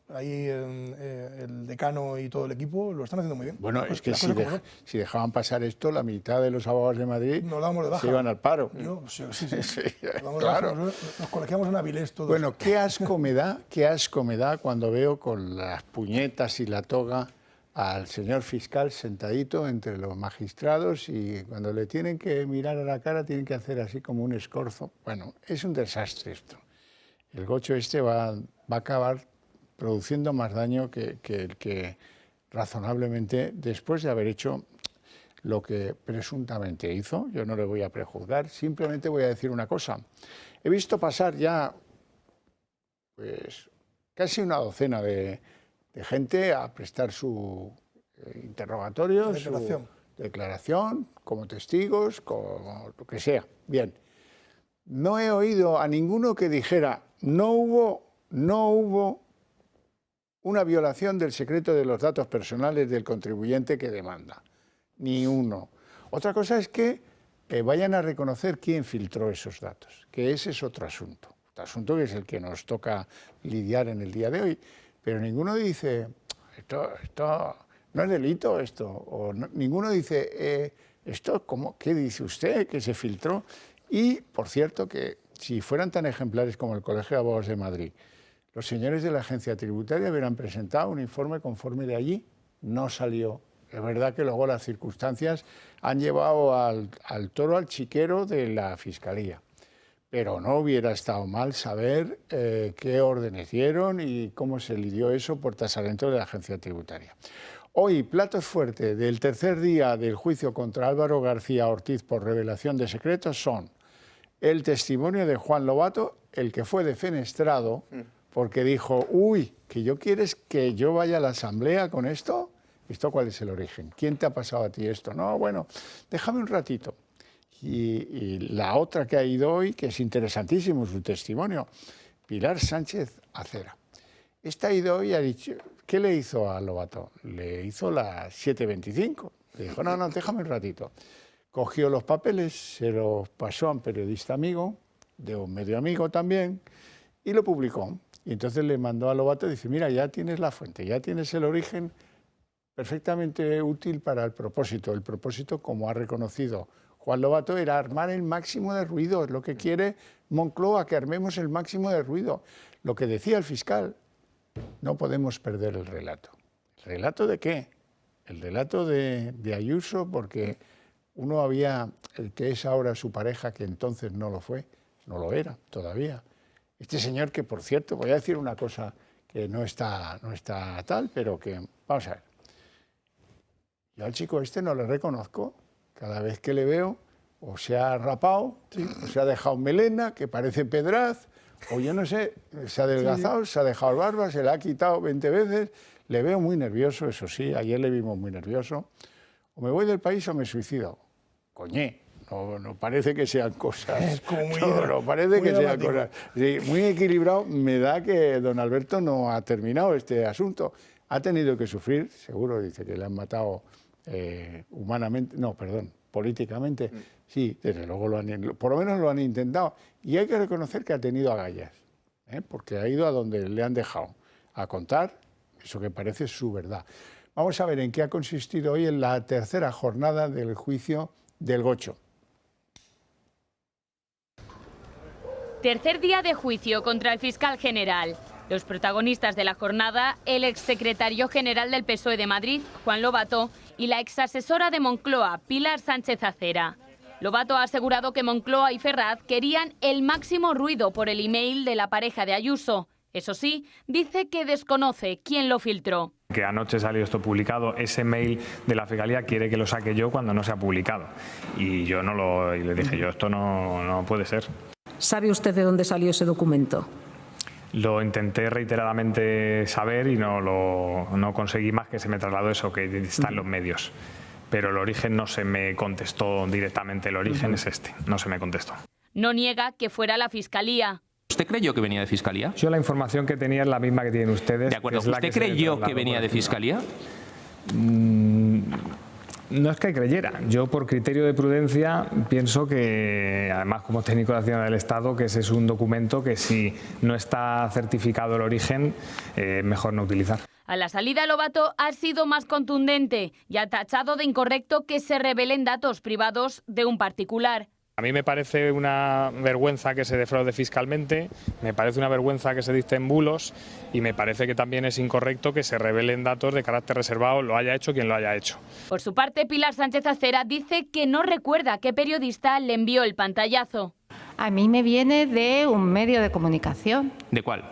ahí el decano y todo el equipo lo están haciendo muy bien. Bueno, es que si dejaban pasar esto, la mitad de los abogados de Madrid se iban al paro. Sí. Claro. Nos colegiamos en Avilés todos. Bueno, qué asco me da cuando veo con las puñetas y la toga al señor fiscal sentadito entre los magistrados y cuando le tienen que mirar a la cara tienen que hacer así como un escorzo. Bueno, es un desastre esto. El gocho este va a acabar produciendo más daño que el que razonablemente, después de haber hecho lo que presuntamente hizo, yo no le voy a prejuzgar, simplemente voy a decir una cosa. He visto pasar ya pues casi una docena de gente a prestar su interrogatorio, su declaración, como testigos, como lo que sea. Bien, no he oído a ninguno que dijera no hubo una violación del secreto de los datos personales del contribuyente que demanda. Ni uno. Otra cosa es que vayan a reconocer quién filtró esos datos, que ese es otro asunto. Otro asunto que es el que nos toca lidiar en el día de hoy. Pero ninguno dice, esto no es delito, esto. O no, ninguno dice, esto, ¿qué dice usted que se filtró? Y, por cierto, que si fueran tan ejemplares como el Colegio de Abogados de Madrid, los señores de la agencia tributaria hubieran presentado un informe conforme de allí. No salió. Es verdad que luego las circunstancias han llevado al toro al chiquero de la Fiscalía. Pero no hubiera estado mal saber qué órdenes dieron y cómo se lidió eso puertas adentro de la agencia tributaria. Hoy, platos fuertes del tercer día del juicio contra Álvaro García Ortiz por revelación de secretos son el testimonio de Juan Lobato, el que fue defenestrado porque dijo, uy, ¿que quieres que yo vaya a la asamblea con esto? ¿Esto cuál es el origen? ¿Quién te ha pasado a ti esto? No, bueno, déjame un ratito. Y la otra que ha ido hoy, que es interesantísimo su testimonio, Pilar Sánchez Acera. Esta ha ido hoy y ha dicho, ¿qué le hizo a Lobato? Le hizo las 7:25. Le dijo, no, déjame un ratito. Cogió los papeles, se los pasó a un periodista amigo, de un medio amigo también, y lo publicó. Y entonces le mandó a Lobato y dice, mira, ya tienes la fuente, ya tienes el origen perfectamente útil para el propósito. El propósito, como ha reconocido Juan Lobato, era armar el máximo de ruido. Es lo que quiere Moncloa, que armemos el máximo de ruido. Lo que decía el fiscal, no podemos perder el relato. ¿El relato de qué? El relato de Ayuso, porque uno había, el que es ahora su pareja, que entonces no lo fue, no lo era todavía. Este señor que, por cierto, voy a decir una cosa que no está tal, pero que, vamos a ver. Yo al chico este no le reconozco. Cada vez que le veo, o se ha rapado, o se ha dejado melena, que parece Pedraz, o yo no sé, se ha adelgazado, se ha dejado barba, se la ha quitado 20 veces. Le veo muy nervioso, eso sí, ayer le vimos muy nervioso. O me voy del país o me suicido. Coñé, no parece que sean cosas. No parece que sean cosas. Sí, muy equilibrado. Me da que don Alberto no ha terminado este asunto. Ha tenido que sufrir, seguro, dice que le han matado humanamente, no, perdón, políticamente. Sí, desde luego por lo menos lo han intentado. Y hay que reconocer que ha tenido agallas, porque ha ido a donde le han dejado a contar eso que parece su verdad. Vamos a ver en qué ha consistido hoy en la tercera jornada del juicio del Gocho. Tercer día de juicio contra el fiscal general. Los protagonistas de la jornada, el exsecretario general del PSOE de Madrid, Juan Lobato, y la exasesora de Moncloa, Pilar Sánchez Acera. Lobato ha asegurado que Moncloa y Ferraz querían el máximo ruido por el email de la pareja de Ayuso. Eso sí, dice que desconoce quién lo filtró. Que anoche salió esto publicado, ese mail de la Fiscalía quiere que lo saque yo cuando no se ha publicado. Y yo y le dije yo, esto no puede ser. ¿Sabe usted de dónde salió ese documento? Lo intenté reiteradamente saber y no conseguí más, que se me trasladó eso, que está en los medios. Pero el origen no se me contestó directamente, el origen es este, no se me contestó. No niega que fuera la Fiscalía. ¿Usted creyó que venía de Fiscalía? Yo la información que tenía es la misma que tienen ustedes. De acuerdo, ¿usted creyó que venía de Fiscalía? No es que creyera. Yo, por criterio de prudencia, pienso que, además como técnico de Hacienda del Estado, que ese es un documento que si no está certificado el origen, mejor no utilizar. A la salida, Lobato ha sido más contundente y ha tachado de incorrecto que se revelen datos privados de un particular. A mí me parece una vergüenza que se defraude fiscalmente, me parece una vergüenza que se dicten bulos y me parece que también es incorrecto que se revelen datos de carácter reservado, lo haya hecho quien lo haya hecho. Por su parte, Pilar Sánchez Acera dice que no recuerda qué periodista le envió el pantallazo. A mí me viene de un medio de comunicación. ¿De cuál?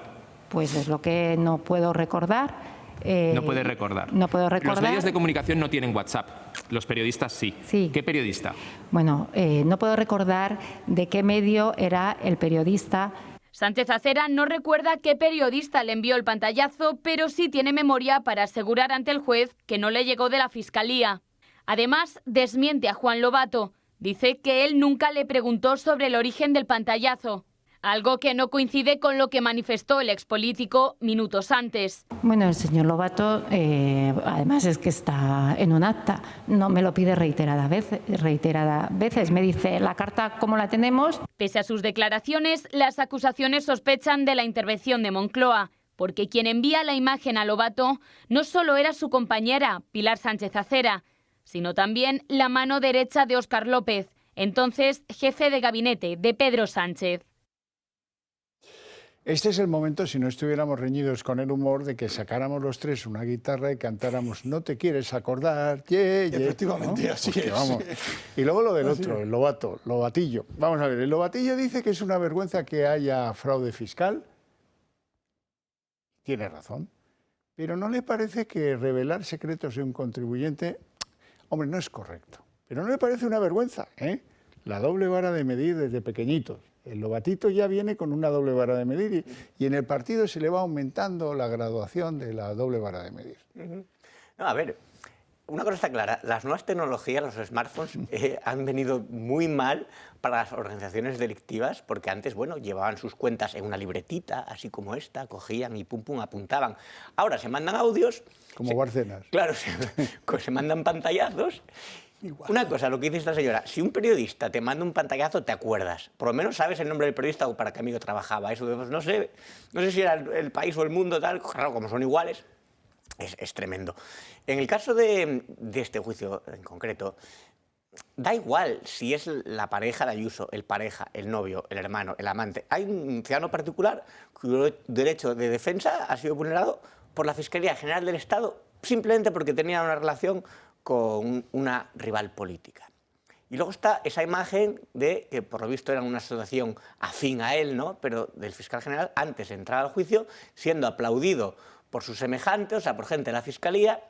Pues es lo que no puedo recordar. No puede recordar. No puedo recordar. Los medios de comunicación no tienen WhatsApp, los periodistas sí. Sí. ¿Qué periodista? Bueno, no puedo recordar de qué medio era el periodista. Sánchez Acera no recuerda qué periodista le envió el pantallazo, pero sí tiene memoria para asegurar ante el juez que no le llegó de la Fiscalía. Además, desmiente a Juan Lobato. Dice que él nunca le preguntó sobre el origen del pantallazo. algo que no coincide con lo que manifestó el expolítico minutos antes. Bueno, el señor Lobato, además es que está en un acta, no me lo pide reiteradas veces. Me dice, la carta, ¿cómo la tenemos? Pese a sus declaraciones, las acusaciones sospechan de la intervención de Moncloa, porque quien envía la imagen a Lobato no solo era su compañera, Pilar Sánchez Acera, sino también la mano derecha de Óscar López, entonces jefe de gabinete de Pedro Sánchez. Este es el momento, si no estuviéramos reñidos con el humor, de que sacáramos los tres una guitarra y cantáramos "No te quieres acordar", Efectivamente, ¿no? así Porque, es. vamos. Y luego lo del otro, el Lobatillo. Vamos a ver, el Lobatillo dice que es una vergüenza que haya fraude fiscal. Tiene razón. Pero ¿no le parece que revelar secretos de un contribuyente, hombre, no es correcto? Pero ¿no le parece una vergüenza, eh? La doble vara de medir desde pequeñitos. El Lobatito ya viene con una doble vara de medir y en el partido se le va aumentando la graduación de la doble vara de medir. No, a ver, una cosa está clara, las nuevas tecnologías, los smartphones, han venido muy mal para las organizaciones delictivas, porque antes, bueno, llevaban sus cuentas en una libretita, así como esta, cogían y pum, pum, apuntaban. Ahora se mandan audios... Como Bárcenas. Claro, se mandan pantallazos. Una cosa, lo que dice esta señora, si un periodista te manda un pantallazo, te acuerdas. Por lo menos sabes el nombre del periodista o para qué amigo trabajaba. Eso, pues, no sé si era el país o el mundo, tal, claro, como son iguales, es tremendo. En el caso de este juicio en concreto, da igual si es la pareja de Ayuso, el pareja, el novio, el hermano, el amante. Hay un ciudadano particular cuyo derecho de defensa ha sido vulnerado por la Fiscalía General del Estado simplemente porque tenía una relación con una rival política. Y luego está esa imagen de que por lo visto era una asociación afín a él, ¿no? Pero del fiscal general, antes de entrar al juicio, siendo aplaudido por sus semejantes, o sea, por gente de la Fiscalía,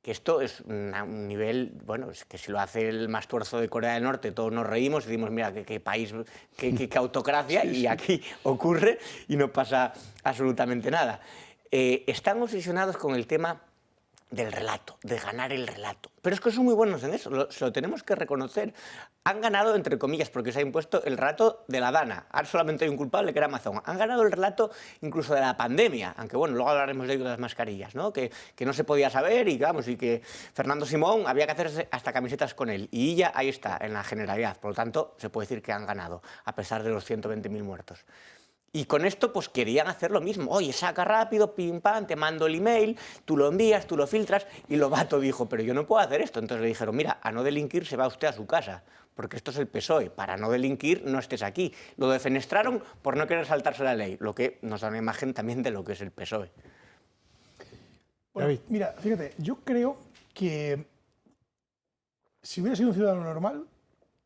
que esto es un nivel, bueno, es que si lo hace el más tuerzo de Corea del Norte, todos nos reímos y decimos, mira, qué país, qué autocracia, sí, y aquí ocurre y no pasa absolutamente nada. Están obsesionados con el tema del relato, de ganar el relato. Pero es que son muy buenos en eso, se lo tenemos que reconocer. Han ganado, entre comillas, porque se ha impuesto el relato de la Dana. Ahora solamente hay un culpable, que era Amazon. Han ganado el relato incluso de la pandemia, aunque bueno, luego hablaremos de ello de las mascarillas, ¿no? Que no se podía saber y, vamos, y que Fernando Simón había que hacerse hasta camisetas con él. Y ya ahí está, en la Generalidad. Por lo tanto, se puede decir que han ganado, a pesar de los 120.000 muertos. Y con esto pues querían hacer lo mismo. Oye, saca rápido, pim pam, te mando el email, tú lo envías, tú lo filtras. Y Lobato dijo, pero yo no puedo hacer esto. Entonces le dijeron, mira, a no delinquir se va usted a su casa, porque esto es el PSOE. Para no delinquir no estés aquí. Lo defenestraron por no querer saltarse la ley, lo que nos da una imagen también de lo que es el PSOE. Bueno, mira, fíjate, yo creo que si hubiera sido un ciudadano normal,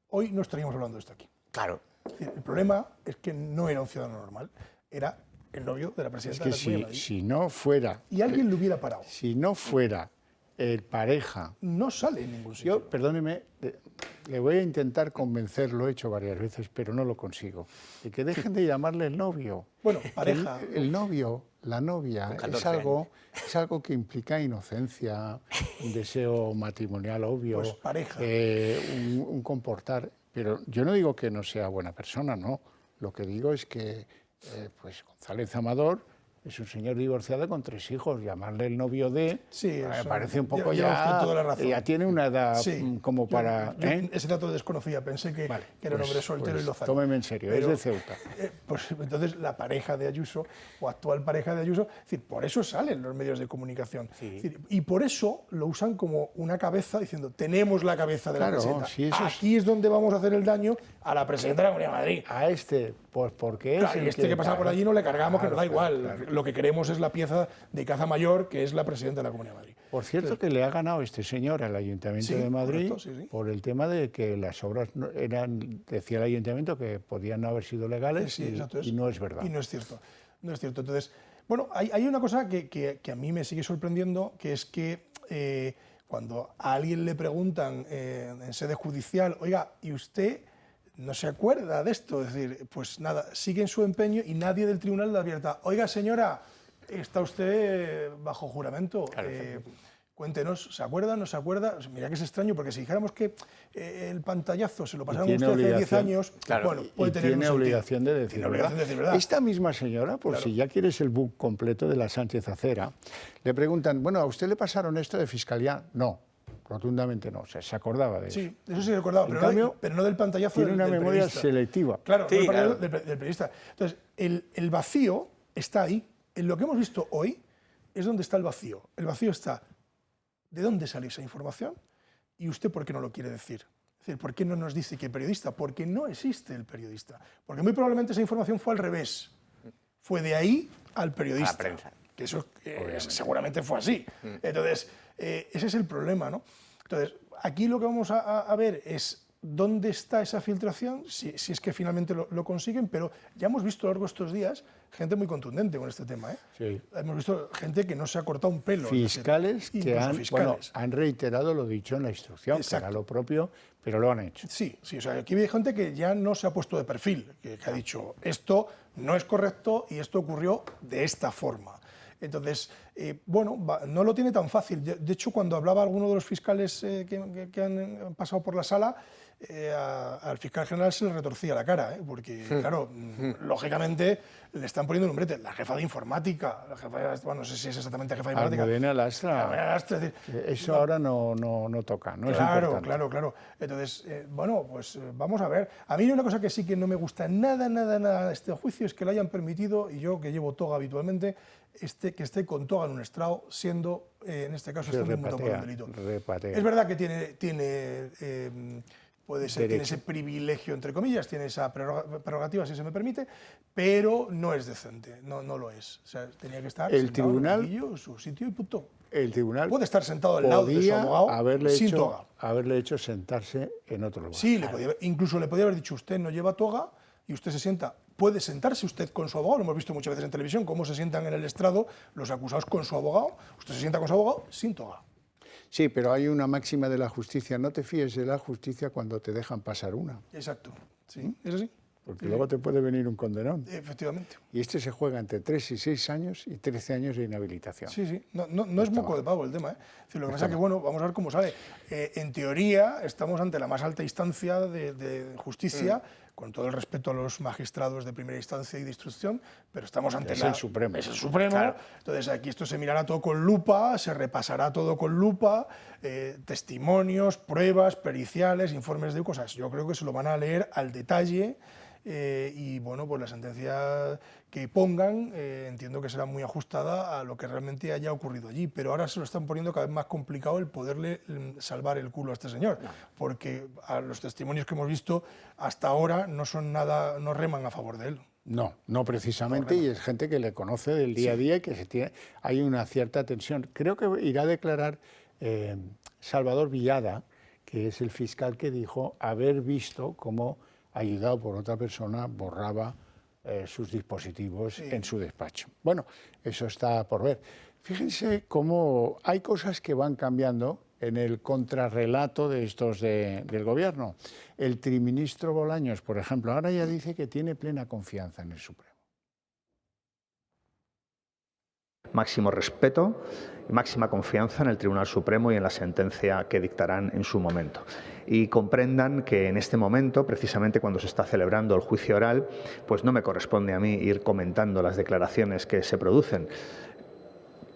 hoy no estaríamos hablando de esto aquí. Claro. El problema es que no era un ciudadano normal, era el novio de la presidenta de la Comunidad de Madrid. Si no fuera... Y alguien lo hubiera parado. Si no fuera el pareja... No sale en ningún sitio. Yo, perdóneme, le voy a intentar convencer, lo he hecho varias veces, pero no lo consigo, de que dejen de llamarle el novio. Bueno, pareja. El novio, la novia, es algo que implica inocencia, un deseo matrimonial obvio, pues pareja. Un comportar... Pero yo no digo que no sea buena persona, no. Lo que digo es que pues González Amador es un señor divorciado con 3 hijos. Llamarle el novio de... Sí, me parece un poco toda la razón. Ya tiene una edad como para... Yo ese dato desconocía, pensé que era un hombre soltero y lozano. Tómeme en serio, pero, es de Ceuta. Pues entonces la pareja de Ayuso, o actual pareja de Ayuso, es decir, por eso salen los medios de comunicación. Sí. Es decir, y por eso lo usan como una cabeza, diciendo, tenemos la cabeza de la presidenta. Sí, aquí es donde vamos a hacer el daño a la presidenta de la Comunidad de Madrid. A este, pues porque es... Claro, y este que pasa por allí no le cargamos, que nos da igual. Claro. Lo que queremos es la pieza de caza mayor, que es la presidenta de la Comunidad de Madrid. Por cierto, que le ha ganado este señor al Ayuntamiento de Madrid por el tema de que las obras decía el Ayuntamiento, que podían no haber sido legales y no es verdad. Y no es cierto. No es cierto. Entonces, bueno, hay una cosa que a mí me sigue sorprendiendo, que es que cuando a alguien le preguntan en sede judicial, oiga, ¿y usted no se acuerda de esto? Es decir, pues nada, sigue en su empeño y nadie del tribunal le advierta, oiga, señora, está usted bajo juramento. Cuéntenos, ¿se acuerda, no se acuerda? Mira que es extraño, porque si dijéramos que el pantallazo se lo pasaron usted hace 10 años, bueno, puede tener tiene un obligación de decir verdad. Esta misma señora, por si ya quieres el book completo de la Sánchez Acera, le preguntan, bueno, ¿a usted le pasaron esto de Fiscalía? No, rotundamente no, se acordaba de eso. Sí, eso sí recordaba, pero no del pantallazo tiene del una memoria periodista. selectiva. Claro, sí, claro. Del periodista. Entonces, el vacío está ahí. En lo que hemos visto hoy es donde está el vacío. El vacío está de dónde sale esa información y usted por qué no lo quiere decir. Es decir, ¿por qué no nos dice que el periodista? Porque no existe el periodista. Porque muy probablemente esa información fue al revés. Fue de ahí al periodista. A la prensa. Que eso seguramente fue así. Entonces, ese es el problema, ¿no? Entonces, aquí lo que vamos a ver es dónde está esa filtración, si es que finalmente lo consiguen, pero ya hemos visto a lo largo de estos días gente muy contundente con este tema. Sí. Hemos visto gente que no se ha cortado un pelo. Fiscales que han reiterado lo dicho en la instrucción, exacto, que era lo propio, pero lo han hecho. Sí, o sea, aquí hay gente que ya no se ha puesto de perfil, que ha dicho esto no es correcto y esto ocurrió de esta forma. Entonces, bueno, no lo tiene tan fácil. De hecho, cuando hablaba alguno de los fiscales que han pasado por la sala, al fiscal general se le retorcía la cara, porque, claro, lógicamente le están poniendo un brete. La jefa de informática, la jefa, bueno, no sé si es exactamente jefa de informática. Almudena Lastra. Eso ahora no toca, no claro, es importante. Claro. Entonces, bueno, pues vamos a ver. A mí una cosa que sí que no me gusta nada de este juicio es que le hayan permitido, y yo que llevo toga habitualmente, que esté con toga en un estrado, siendo, en este caso, estando imputado por un delito. Es verdad que tiene ese privilegio, entre comillas, tiene esa prerrogativa, si se me permite, pero no es decente, no lo es. O sea, tenía que estar sentado en el banquillo, en su sitio y punto. El tribunal puede estar sentado al lado de su abogado sin toga. Haberle hecho sentarse en otro lugar. Sí, incluso le podía haber dicho, usted no lleva toga y usted se sienta. Puede sentarse usted con su abogado, lo hemos visto muchas veces en televisión, cómo se sientan en el estrado los acusados con su abogado. Usted se sienta con su abogado sin toga. Sí, pero hay una máxima de la justicia, no te fíes de la justicia cuando te dejan pasar una. Exacto, sí, es así. Porque luego te puede venir un condenón. Efectivamente. Y este se juega entre 3 y 6 años y 13 años de inhabilitación. Sí, no es moco de pavo el tema. Lo que pasa es que, bueno, vamos a ver cómo sale. En teoría, estamos ante la más alta instancia de justicia, con todo el respeto a los magistrados de primera instancia y de instrucción, pero estamos ante el Supremo. Es el Supremo. Claro. Entonces, aquí esto se mirará todo con lupa, se repasará todo con lupa, testimonios, pruebas, periciales, informes de cosas. Yo creo que se lo van a leer al detalle. Y bueno, pues la sentencia que pongan entiendo que será muy ajustada a lo que realmente haya ocurrido allí, pero ahora se lo están poniendo cada vez más complicado el poderle salvar el culo a este señor, porque a los testimonios que hemos visto hasta ahora no reman a favor de él. No precisamente, y es gente que le conoce del día a día y que hay una cierta tensión. Creo que irá a declarar Salvador Villada, que es el fiscal que dijo haber visto cómo, ayudado por otra persona, borraba sus dispositivos en su despacho. Bueno, eso está por ver. Fíjense cómo hay cosas que van cambiando en el contrarrelato de estos del gobierno. El triministro Bolaños, por ejemplo, ahora ya dice que tiene plena confianza en el Supremo. Máximo respeto y máxima confianza en el Tribunal Supremo y en la sentencia que dictarán en su momento. Y comprendan que en este momento, precisamente cuando se está celebrando el juicio oral, pues no me corresponde a mí ir comentando las declaraciones que se producen.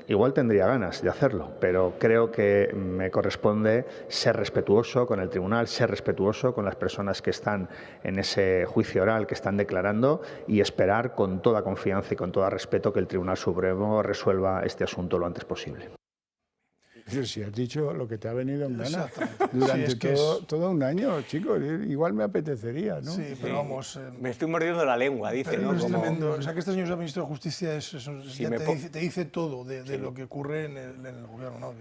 Igual tendría ganas de hacerlo, pero creo que me corresponde ser respetuoso con el tribunal, ser respetuoso con las personas que están en ese juicio oral, que están declarando, y esperar con toda confianza y con todo respeto que el Tribunal Supremo resuelva este asunto lo antes posible. Pero si has dicho lo que te ha venido en gana durante todo un año, chicos, igual me apetecería, ¿no? Sí, pero vamos... me estoy mordiendo la lengua, dice, ¿no? Es tremendo. O sea, que este señor sea ministro de Justicia te dice todo de lo que ocurre en el gobierno, ¿no?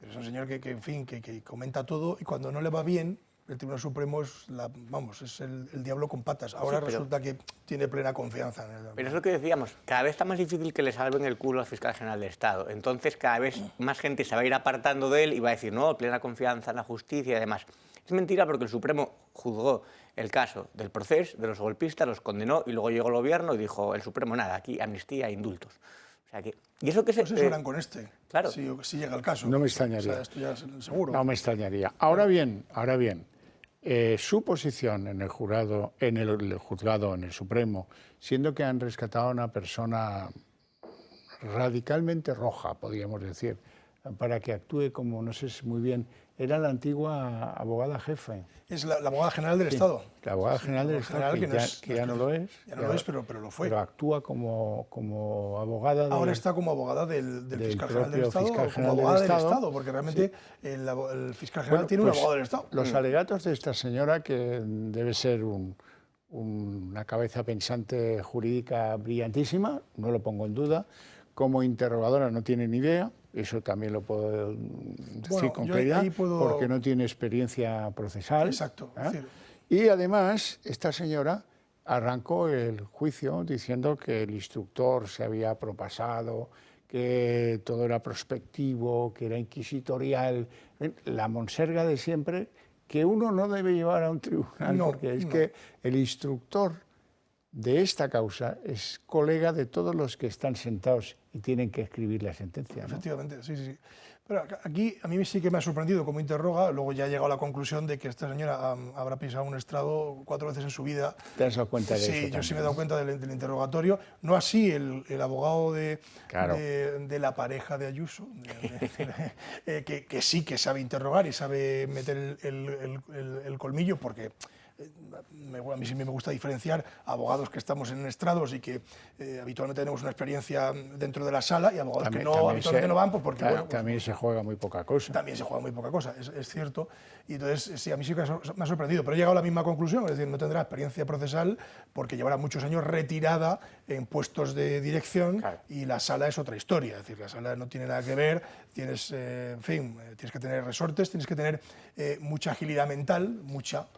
Es un señor que comenta todo, y cuando no le va bien, el Tribunal Supremo es el diablo con patas. Ahora resulta que tiene plena confianza en él. Pero es lo que decíamos, cada vez está más difícil que le salven el culo al fiscal general del Estado. Entonces cada vez más gente se va a ir apartando de él y va a decir, no, plena confianza en la justicia y demás. Es mentira, porque el Supremo juzgó el caso del Procés, de los golpistas, los condenó, y luego llegó el gobierno y dijo el Supremo, nada, aquí amnistía e indultos. O sea que, ¿y eso qué se...? Pues eso harán con este, claro. si llega el caso. No me extrañaría. O sea, esto ya es seguro. No me extrañaría. Ahora bien, su posición en el juzgado, en el Supremo, siendo que han rescatado a una persona radicalmente roja, podríamos decir, para que actúe como, no sé si muy bien, era la antigua abogada jefe. Es la abogada general del Estado. La abogada general del Estado, que ya no lo es. Ya no lo es, pero lo fue. Pero actúa como abogada. Ahora está como abogada del fiscal general del Estado, o como abogada del Estado, porque realmente el fiscal general tiene un abogado del Estado. Los alegatos de esta señora, que debe ser una cabeza pensante jurídica brillantísima, no lo pongo en duda, como interrogadora no tiene ni idea. Eso también lo puedo decir con claridad, porque no tiene experiencia procesal. Exacto. Y además, esta señora arrancó el juicio diciendo que el instructor se había propasado, que todo era prospectivo, que era inquisitorial, la monserga de siempre, que uno no debe llevar a un tribunal, porque es que el instructor de esta causa es colega de todos los que están sentados y tienen que escribir la sentencia, ¿no? Efectivamente, sí. Pero aquí a mí sí que me ha sorprendido cómo interroga, luego ya he llegado a la conclusión de que esta señora habrá pisado un estrado 4 veces en su vida. ¿Te has dado cuenta de eso? Sí, yo sí me he dado cuenta del interrogatorio. No así el abogado de la pareja de Ayuso, que sí que sabe interrogar y sabe meter el colmillo, porque a mí sí me gusta diferenciar abogados que estamos en estrados y que habitualmente tenemos una experiencia dentro de la sala, y abogados que habitualmente no van, pues porque también se juega muy poca cosa. También se juega muy poca cosa, es cierto. Y entonces, sí, a mí sí que me ha sorprendido, pero he llegado a la misma conclusión, es decir, no tendrá experiencia procesal porque llevará muchos años retirada en puestos de dirección, y la sala es otra historia, es decir, la sala no tiene nada que ver, tienes, tienes que tener resortes, tienes que tener mucha agilidad mental,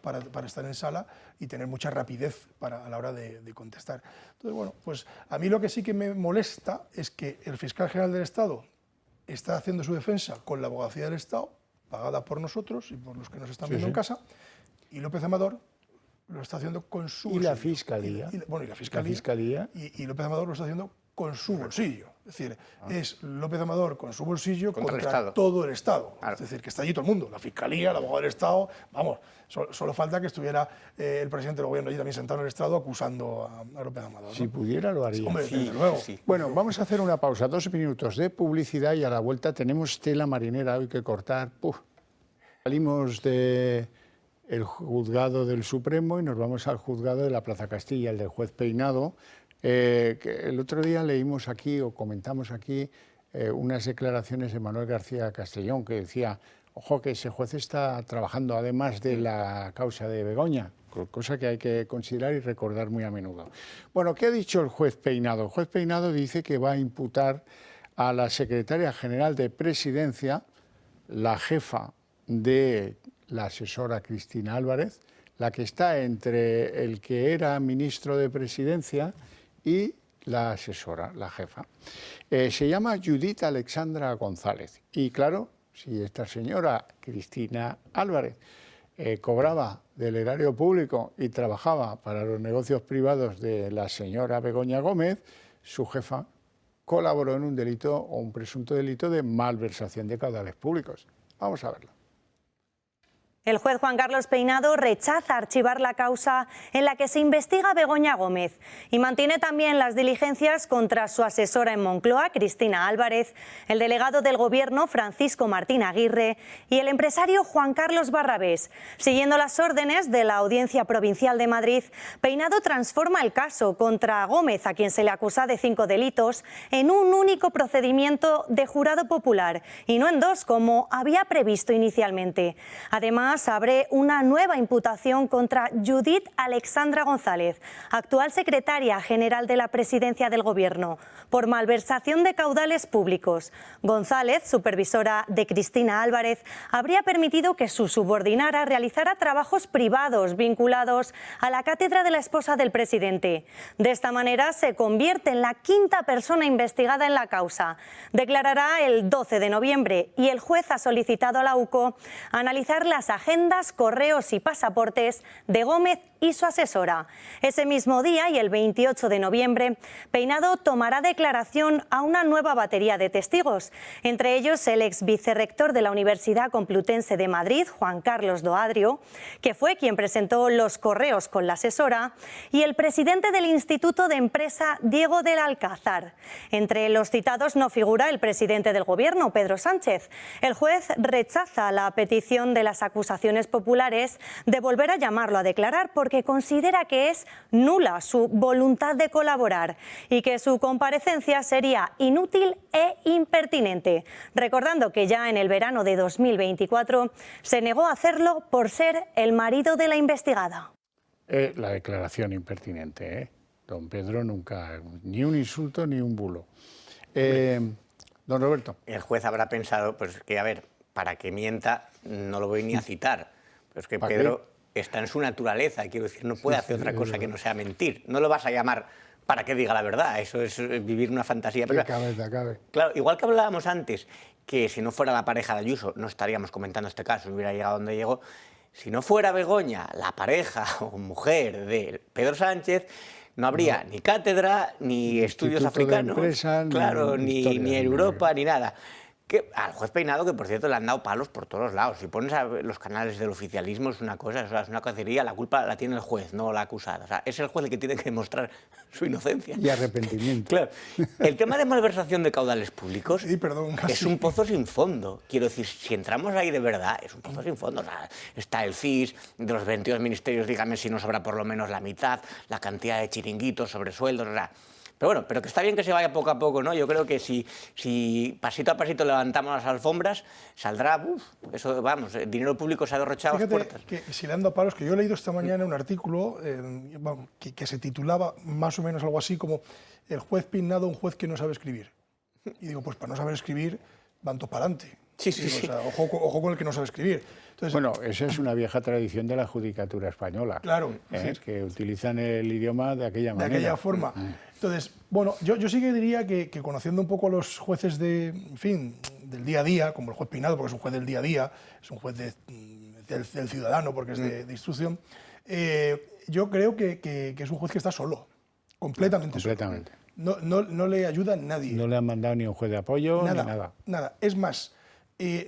para estar en sala, y tener mucha rapidez a la hora de contestar. Entonces, bueno, pues a mí lo que sí que me molesta es que el fiscal general del Estado está haciendo su defensa con la abogacía del Estado, pagada por nosotros y por los que nos están viendo en casa, y López Amador lo está haciendo con su bolsillo. Y la Fiscalía. Y la Fiscalía. Y López Amador lo está haciendo con su bolsillo. Es decir, es López Amador con su bolsillo contra todo el Estado. Claro. Es decir, que está allí todo el mundo, la Fiscalía, el abogado del Estado, vamos, solo falta que estuviera el presidente del Gobierno allí también sentado en el estrado acusando a López Amador, ¿no? Si pudiera lo haría. Hombre, desde luego. Sí. Bueno, vamos a hacer una pausa, 2 minutos de publicidad, y a la vuelta tenemos tela marinera hoy que cortar. Salimos del juzgado del Supremo y nos vamos al juzgado de la Plaza Castilla, el del juez Peinado. Que el otro día leímos aquí, o comentamos aquí, unas declaraciones de Manuel García Castellón, que decía, ojo, que ese juez está trabajando además de la causa de Begoña, cosa que hay que considerar y recordar muy a menudo. Bueno, ¿qué ha dicho el juez Peinado? El juez Peinado dice que va a imputar a la secretaria general de Presidencia, la jefa de la asesora Cristina Álvarez, la que está entre el que era ministro de Presidencia y la asesora, la jefa. Se llama Judith Alexandra González. Y claro, si esta señora Cristina Álvarez cobraba del erario público y trabajaba para los negocios privados de la señora Begoña Gómez, su jefa colaboró en un delito o un presunto delito de malversación de caudales públicos. Vamos a verlo. El juez Juan Carlos Peinado rechaza archivar la causa en la que se investiga a Begoña Gómez y mantiene también las diligencias contra su asesora en Moncloa, Cristina Álvarez, el delegado del Gobierno, Francisco Martín Aguirre, y el empresario Juan Carlos Barrabés. Siguiendo las órdenes de la Audiencia Provincial de Madrid, Peinado transforma el caso contra Gómez, a quien se le acusa de 5 delitos, en un único procedimiento de jurado popular y no en 2, como había previsto inicialmente. Además, abre una nueva imputación contra Judith Alexandra González, actual secretaria general de la Presidencia del Gobierno, por malversación de caudales públicos. González, supervisora de Cristina Álvarez, habría permitido que su subordinada realizara trabajos privados vinculados a la cátedra de la esposa del presidente. De esta manera se convierte en la 5ª persona investigada en la causa. Declarará el 12 de noviembre y el juez ha solicitado a la UCO analizar las agendas, correos y pasaportes de Gómez y su asesora. Ese mismo día y el 28 de noviembre, Peinado tomará declaración a una nueva batería de testigos, entre ellos el ex vicerrector de la Universidad Complutense de Madrid, Juan Carlos Doadrio, que fue quien presentó los correos con la asesora, y el presidente del Instituto de Empresa, Diego del Alcázar. Entre los citados no figura el presidente del Gobierno, Pedro Sánchez. El juez rechaza la petición de las acusaciones populares de volver a llamarlo a declarar porque considera que es nula su voluntad de colaborar y que su comparecencia sería inútil e impertinente, recordando que ya en el verano de 2024 se negó a hacerlo por ser el marido de la investigada. La declaración impertinente, ¿eh? Don Pedro nunca, ni un insulto ni un bulo. Don Roberto. El juez habrá pensado, pues que a ver, para que mienta no lo voy ni a citar, pero es que Pedro está en su naturaleza, quiero decir, no puede hacer otra cosa que no sea mentir. No lo vas a llamar para que diga la verdad, eso es vivir una fantasía. Pero, cabe. Claro, igual que hablábamos antes, que si no fuera la pareja de Ayuso, no estaríamos comentando este caso, hubiera llegado donde llegó. Si no fuera Begoña la pareja o mujer de Pedro Sánchez, no habría ni cátedra, ni estudios africanos, claro, ni Europa, ni nada. Que al juez Peinado, que por cierto le han dado palos por todos lados. Si pones a los canales del oficialismo es una cosa, es una cacería, la culpa la tiene el juez, no la acusada. O sea, es el juez el que tiene que demostrar su inocencia. Y arrepentimiento. Claro. El tema de malversación de caudales públicos es un pozo sin fondo. Quiero decir, si entramos ahí de verdad, es un pozo sin fondo. O sea, está el CIS, de los 22 ministerios, dígame si no sobra por lo menos la mitad, la cantidad de chiringuitos, sobresueldos, o sea... Pero bueno, pero que está bien que se vaya poco a poco, ¿no? Yo creo que si pasito a pasito levantamos las alfombras, saldrá, eso, vamos, el dinero público se ha derrochado a las puertas. Que si le han dado palos, que yo he leído esta mañana un artículo que se titulaba más o menos algo así como el juez Peinado, un juez que no sabe escribir. Y digo, pues para no saber escribir, van todos para adelante. Sí. O sea, ojo con el que no sabe escribir. Entonces, bueno, esa es una vieja tradición de la judicatura española. Claro. Que utilizan el idioma de aquella manera. De aquella forma. Entonces, bueno, yo sí que diría que conociendo un poco a los jueces del día a día, como el juez Peinado, porque es un juez del día a día, es un juez del ciudadano, porque es de instrucción, yo creo que es un juez que está solo, completamente solo. No le ayuda a nadie. No le han mandado ni un juez de apoyo, ni nada. Nada. Es más,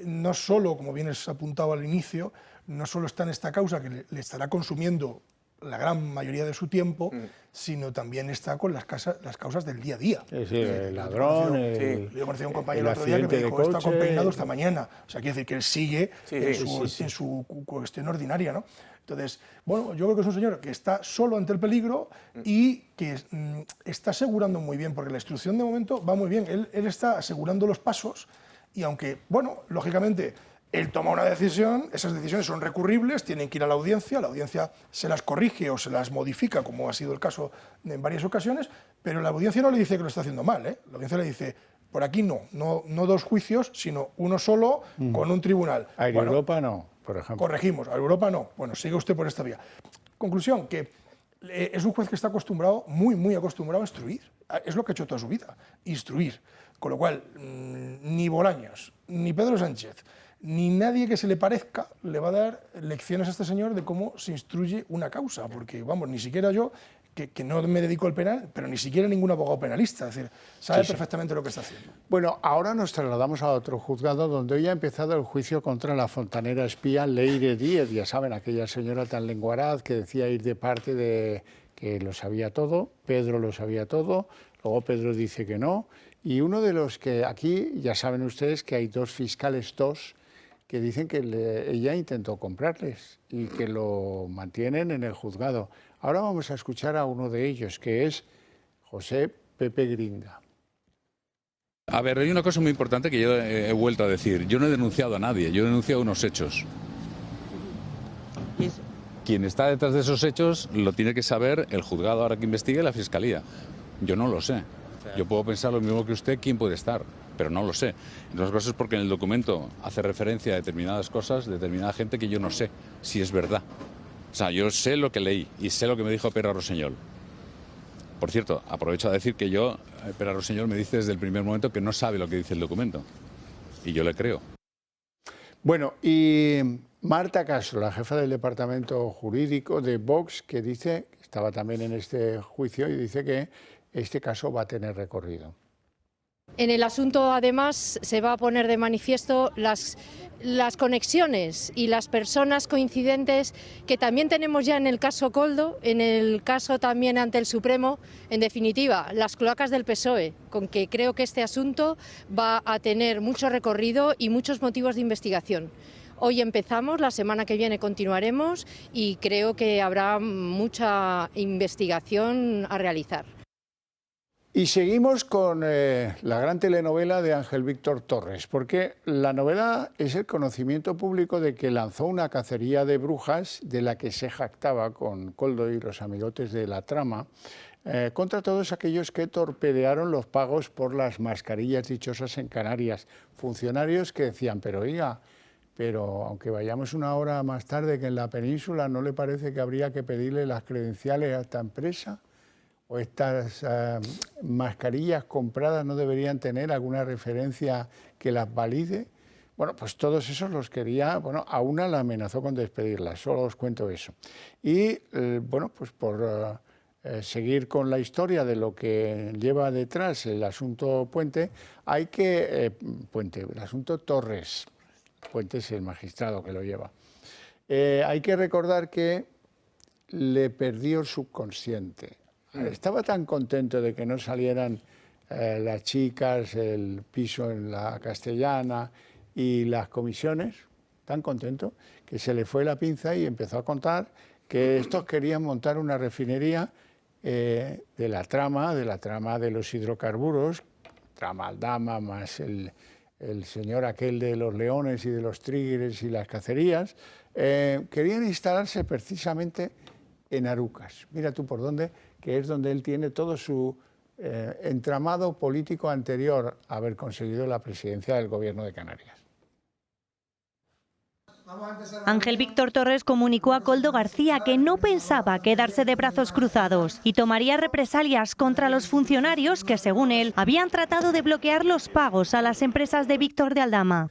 no solo, como bien has apuntado al inicio, no solo está en esta causa que le estará consumiendo la gran mayoría de su tiempo, sino también está con las causas del día a día. Sí, el ladrón, yo conocí a un compañero el otro día que me dijo, está con Peinado esta mañana. O sea, quiere decir que él sigue en su cuestión ordinaria, ¿no? Entonces, bueno, yo creo que es un señor que está solo ante el peligro y que está asegurando muy bien, porque la instrucción de momento va muy bien. Él está asegurando los pasos y aunque, bueno, lógicamente, él toma una decisión, esas decisiones son recurribles, tienen que ir a la audiencia se las corrige o se las modifica, como ha sido el caso en varias ocasiones, pero la audiencia no le dice que lo está haciendo mal, ¿eh? La audiencia le dice, por aquí no dos juicios, sino uno solo con un tribunal. A Europa no, por ejemplo. Corregimos, a Europa no. Bueno, sigue usted por esta vía. Conclusión, que es un juez que está acostumbrado, muy acostumbrado a instruir. Es lo que ha hecho toda su vida, instruir. Con lo cual, ni Bolaños, ni Pedro Sánchez, ni nadie que se le parezca le va a dar lecciones a este señor de cómo se instruye una causa, porque, vamos, ni siquiera yo, que no me dedico al penal, pero ni siquiera ningún abogado penalista, es decir, sabe perfectamente lo que está haciendo. Bueno, ahora nos trasladamos a otro juzgado donde hoy ha empezado el juicio contra la fontanera espía Leire Díez, ya saben, aquella señora tan lenguaraz que decía ir de parte de que lo sabía todo, Pedro lo sabía todo, luego Pedro dice que no, y uno de los que aquí, ya saben ustedes que hay dos fiscales, que dicen que ella intentó comprarles y que lo mantienen en el juzgado. Ahora vamos a escuchar a uno de ellos, que es José Pepe Gringa. A ver, hay una cosa muy importante que yo he vuelto a decir. Yo no he denunciado a nadie, yo he denunciado unos hechos. Quien está detrás de esos hechos lo tiene que saber el juzgado ahora que investigue, la Fiscalía. Yo no lo sé. Yo puedo pensar lo mismo que usted, quién puede estar, pero no lo sé. Entre otras cosas porque en el documento hace referencia a determinadas cosas, determinada gente que yo no sé si es verdad. O sea, yo sé lo que leí y sé lo que me dijo Pere Rossinyol. Por cierto, aprovecho a decir que Pere Rossinyol me dice desde el primer momento que no sabe lo que dice el documento. Y yo le creo. Bueno, y Marta Caso, la jefa del departamento jurídico de Vox, que dice, que estaba también en este juicio, y dice que este caso va a tener recorrido. En el asunto, además, se va a poner de manifiesto las conexiones y las personas coincidentes que también tenemos ya en el caso Koldo, en el caso también ante el Supremo, en definitiva, las cloacas del PSOE, con que creo que este asunto va a tener mucho recorrido y muchos motivos de investigación. Hoy empezamos, la semana que viene continuaremos y creo que habrá mucha investigación a realizar. Y seguimos con la gran telenovela de Ángel Víctor Torres, porque la novedad es el conocimiento público de que lanzó una cacería de brujas de la que se jactaba con Koldo y los amigotes de la trama, contra todos aquellos que torpedearon los pagos por las mascarillas dichosas en Canarias. Funcionarios que decían, pero oiga, pero aunque vayamos una hora más tarde que en la península, ¿no le parece que habría que pedirle las credenciales a esta empresa? ¿O estas mascarillas compradas no deberían tener alguna referencia que las valide? Bueno, pues todos esos los quería, bueno, a una la amenazó con despedirla, solo os cuento eso. Y bueno, pues por seguir con la historia de lo que lleva detrás el asunto Puente, hay que, el asunto Torres, Puente es el magistrado que lo lleva, hay que recordar que le perdió el subconsciente. Estaba tan contento de que no salieran las chicas, el piso en la Castellana y las comisiones, tan contento, que se le fue la pinza y empezó a contar que estos querían montar una refinería de la trama de los hidrocarburos, trama Aldama más el señor aquel de los leones y de los tigres y las cacerías, querían instalarse precisamente en Arucas. Mira tú por dónde, que es donde él tiene todo su entramado político anterior a haber conseguido la presidencia del Gobierno de Canarias. Ángel Víctor Torres comunicó a Koldo García que no pensaba quedarse de brazos cruzados y tomaría represalias contra los funcionarios que, según él, habían tratado de bloquear los pagos a las empresas de Víctor de Aldama.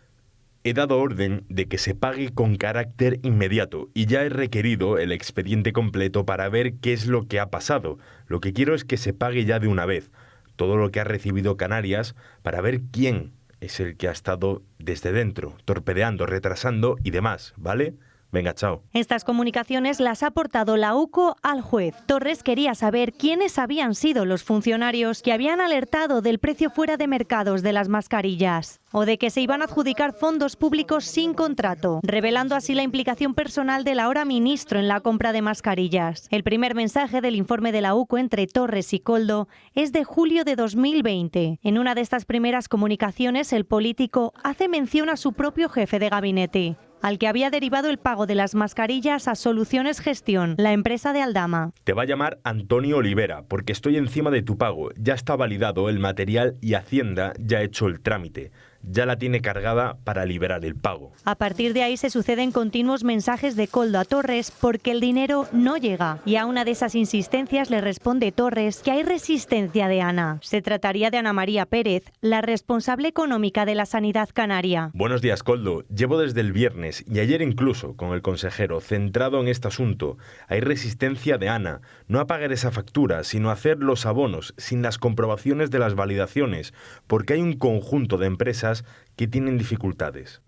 He dado orden de que se pague con carácter inmediato y ya he requerido el expediente completo para ver qué es lo que ha pasado. Lo que quiero es que se pague ya de una vez todo lo que ha recibido Canarias para ver quién es el que ha estado desde dentro, torpedeando, retrasando y demás, ¿vale? Venga, chao. Estas comunicaciones las ha aportado la UCO al juez. Torres quería saber quiénes habían sido los funcionarios que habían alertado del precio fuera de mercados de las mascarillas o de que se iban a adjudicar fondos públicos sin contrato, revelando así la implicación personal del ahora ministro en la compra de mascarillas. El primer mensaje del informe de la UCO entre Torres y Koldo es de julio de 2020. En una de estas primeras comunicaciones, el político hace mención a su propio jefe de gabinete, al que había derivado el pago de las mascarillas a Soluciones Gestión, la empresa de Aldama. Te va a llamar Antonio Olivera, porque estoy encima de tu pago. Ya está validado el material y Hacienda ya ha hecho el trámite. Ya la tiene cargada para liberar el pago. A partir de ahí se suceden continuos mensajes de Koldo a Torres porque el dinero no llega. Y a una de esas insistencias le responde Torres que hay resistencia de Ana. Se trataría de Ana María Pérez, la responsable económica de la Sanidad Canaria. Buenos días, Koldo. Llevo desde el viernes y ayer incluso con el consejero centrado en este asunto. Hay resistencia de Ana. No a pagar esa factura, sino a hacer los abonos sin las comprobaciones de las validaciones, porque hay un conjunto de empresas que tienen dificultades.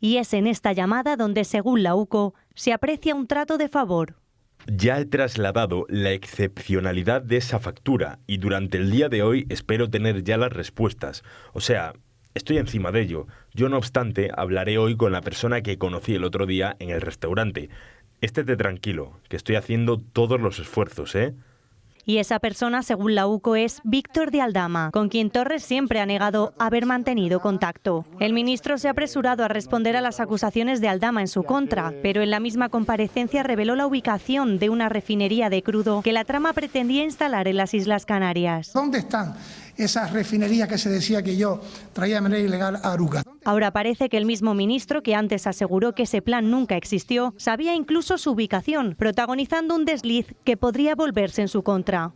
Y es en esta llamada donde, según la UCO, se aprecia un trato de favor. Ya he trasladado la excepcionalidad de esa factura y durante el día de hoy espero tener ya las respuestas. O sea, estoy encima de ello. Yo, no obstante, hablaré hoy con la persona que conocí el otro día en el restaurante. Estéte tranquilo, que estoy haciendo todos los esfuerzos, ¿eh? Y esa persona, según la UCO, es Víctor de Aldama, con quien Torres siempre ha negado haber mantenido contacto. El ministro se ha apresurado a responder a las acusaciones de Aldama en su contra, pero en la misma comparecencia reveló la ubicación de una refinería de crudo que la trama pretendía instalar en las Islas Canarias. ¿Dónde están esas refinerías que se decía que yo traía de manera ilegal a Arucas? Ahora parece que el mismo ministro, que antes aseguró que ese plan nunca existió, sabía incluso su ubicación, protagonizando un desliz que podría volverse en su contra.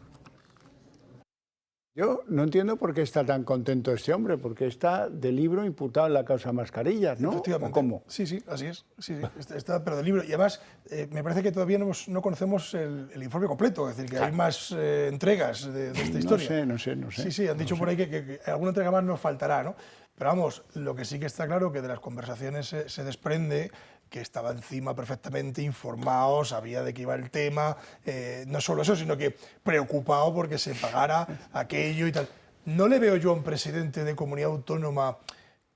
Yo no entiendo por qué está tan contento este hombre, porque está de libro imputado en la causa mascarillas, ¿no? Efectivamente. ¿O cómo? Sí, así es. Sí, está, pero de libro. Y además, me parece que todavía no conocemos el informe completo, es decir, que hay más entregas de esta historia. No sé. Sí, han dicho por ahí que alguna entrega más nos faltará, ¿no? Pero vamos, lo que sí que está claro que de las conversaciones se desprende que estaba encima perfectamente informado, sabía de qué iba el tema, no solo eso, sino que preocupado porque se pagara aquello y tal. No le veo yo a un presidente de comunidad autónoma,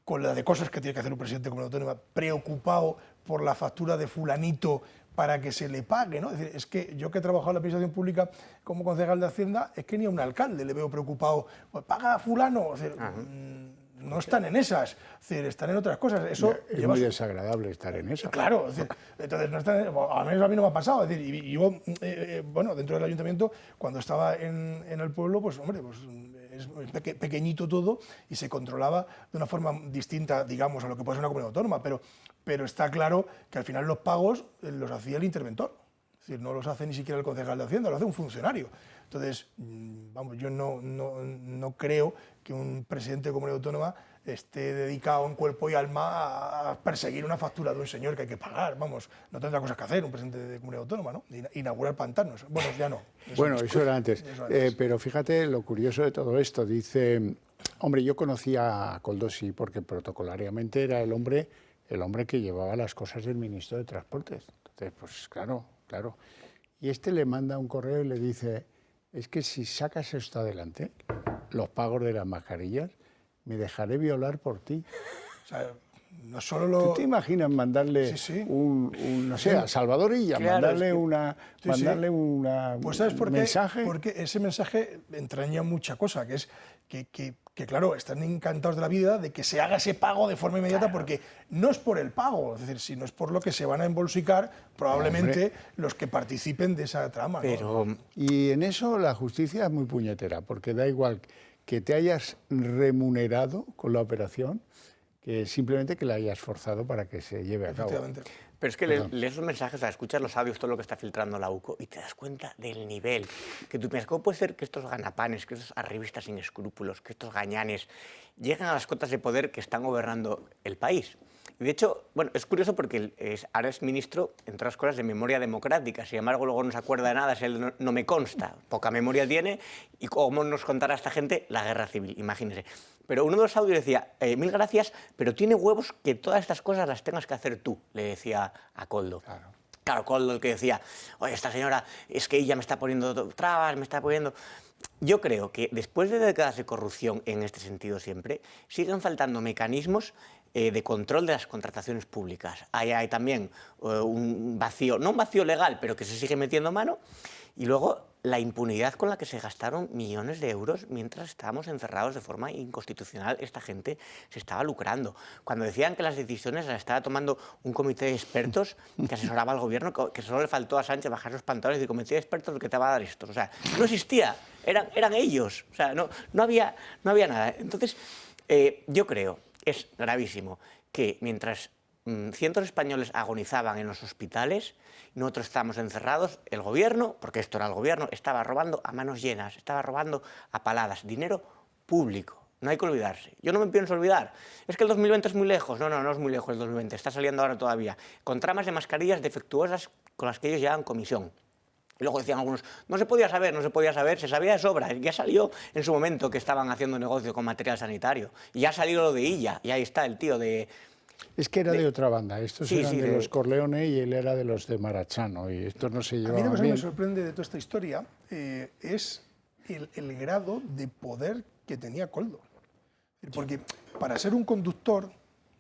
con la de cosas que tiene que hacer un presidente de comunidad autónoma, preocupado por la factura de fulanito para que se le pague, ¿no? Es decir, es que yo que he trabajado en la administración pública como concejal de Hacienda, es que ni a un alcalde le veo preocupado, pues paga a fulano, es decir, no están en esas, es decir, están en otras cosas. Eso es muy desagradable estar en eso. Claro, es decir, entonces no están, al menos a mí no me ha pasado. Es decir, y yo, bueno, dentro del ayuntamiento, cuando estaba en el pueblo, pues hombre, pues es pequeñito todo y se controlaba de una forma distinta, digamos, a lo que puede ser una comunidad autónoma, pero está claro que al final los pagos los hacía el interventor. Es decir, no los hace ni siquiera el concejal de Hacienda, lo hace un funcionario. Entonces, vamos, yo no creo que un presidente de comunidad autónoma esté dedicado en cuerpo y alma a perseguir una factura de un señor que hay que pagar. Vamos, no tendrá cosas que hacer un presidente de comunidad autónoma, ¿no? Inaugurar pantanos. Bueno, ya no. Eso era antes. Pero fíjate lo curioso de todo esto. Dice, hombre, yo conocía a Koldo, sí, porque protocolariamente era el hombre que llevaba las cosas del ministro de Transportes. Entonces, pues claro. Y le manda un correo y le dice, es que si sacas esto adelante, los pagos de las mascarillas, me dejaré violar por ti. O sea, no solo lo... ¿Tú te imaginas mandarle no sé, a Salvador Illa, mandarle un pues ¿sabes por qué? mensaje? Porque ese mensaje entraña mucha cosa, que es que claro, están encantados de la vida de que se haga ese pago de forma inmediata, porque no es por el pago, es decir, sino es por lo que se van a embolsicar probablemente los que participen de esa trama. ¿No? Y en eso la justicia es muy puñetera, porque da igual que te hayas remunerado con la operación, que simplemente que la hayas forzado para que se lleve a cabo. Pero es que lees los mensajes, o sea, escuchas los audios, todo lo que está filtrando la UCO, y te das cuenta del nivel. Que tú piensas, ¿cómo puede ser que estos ganapanes, que estos arribistas sin escrúpulos, que estos gañanes lleguen a las cotas de poder que están gobernando el país? Y de hecho, bueno, es curioso porque ahora es ministro, entre otras cosas, de memoria democrática. Sin embargo, luego no se acuerda de nada, no me consta. Poca memoria tiene, y cómo nos contará esta gente la guerra civil, imagínense. Pero uno de los audios decía, mil gracias, pero tiene huevos que todas estas cosas las tengas que hacer tú, le decía a Koldo. Claro, Koldo el que decía, oye, esta señora, es que ella me está poniendo trabas, me está poniendo... Yo creo que después de décadas de corrupción en este sentido siempre, siguen faltando mecanismos de control de las contrataciones públicas. Hay también un vacío, no un vacío legal, pero que se sigue metiendo mano, y luego la impunidad con la que se gastaron millones de euros mientras estábamos encerrados de forma inconstitucional. Esta gente se estaba lucrando. Cuando decían que las decisiones las estaba tomando un comité de expertos que asesoraba al gobierno, que solo le faltó a Sánchez bajar los pantalones y decir, comité de expertos, ¿qué te va a dar esto? O sea, no existía, eran ellos, o sea, no había nada. Entonces, yo creo, es gravísimo que mientras cientos de españoles agonizaban en los hospitales, nosotros estábamos encerrados, el gobierno, porque esto era el gobierno, estaba robando a manos llenas, estaba robando a paladas, dinero público. No hay que olvidarse. Yo no me pienso olvidar. Es que el 2020 es muy lejos. No es muy lejos el 2020. Está saliendo ahora todavía. Con tramas de mascarillas defectuosas con las que ellos llevan comisión. Y luego decían algunos, no se podía saber, se sabía de sobra. Ya salió en su momento que estaban haciendo negocio con material sanitario. Y ya salió lo de Illa. Y ahí está el tío de... Es que era de otra banda. Estos eran de los Corleone y él era de los de Marachano. Y estos no se llevaban bien. A mí lo que me sorprende de toda esta historia es el grado de poder que tenía Koldo. Porque para ser un conductor,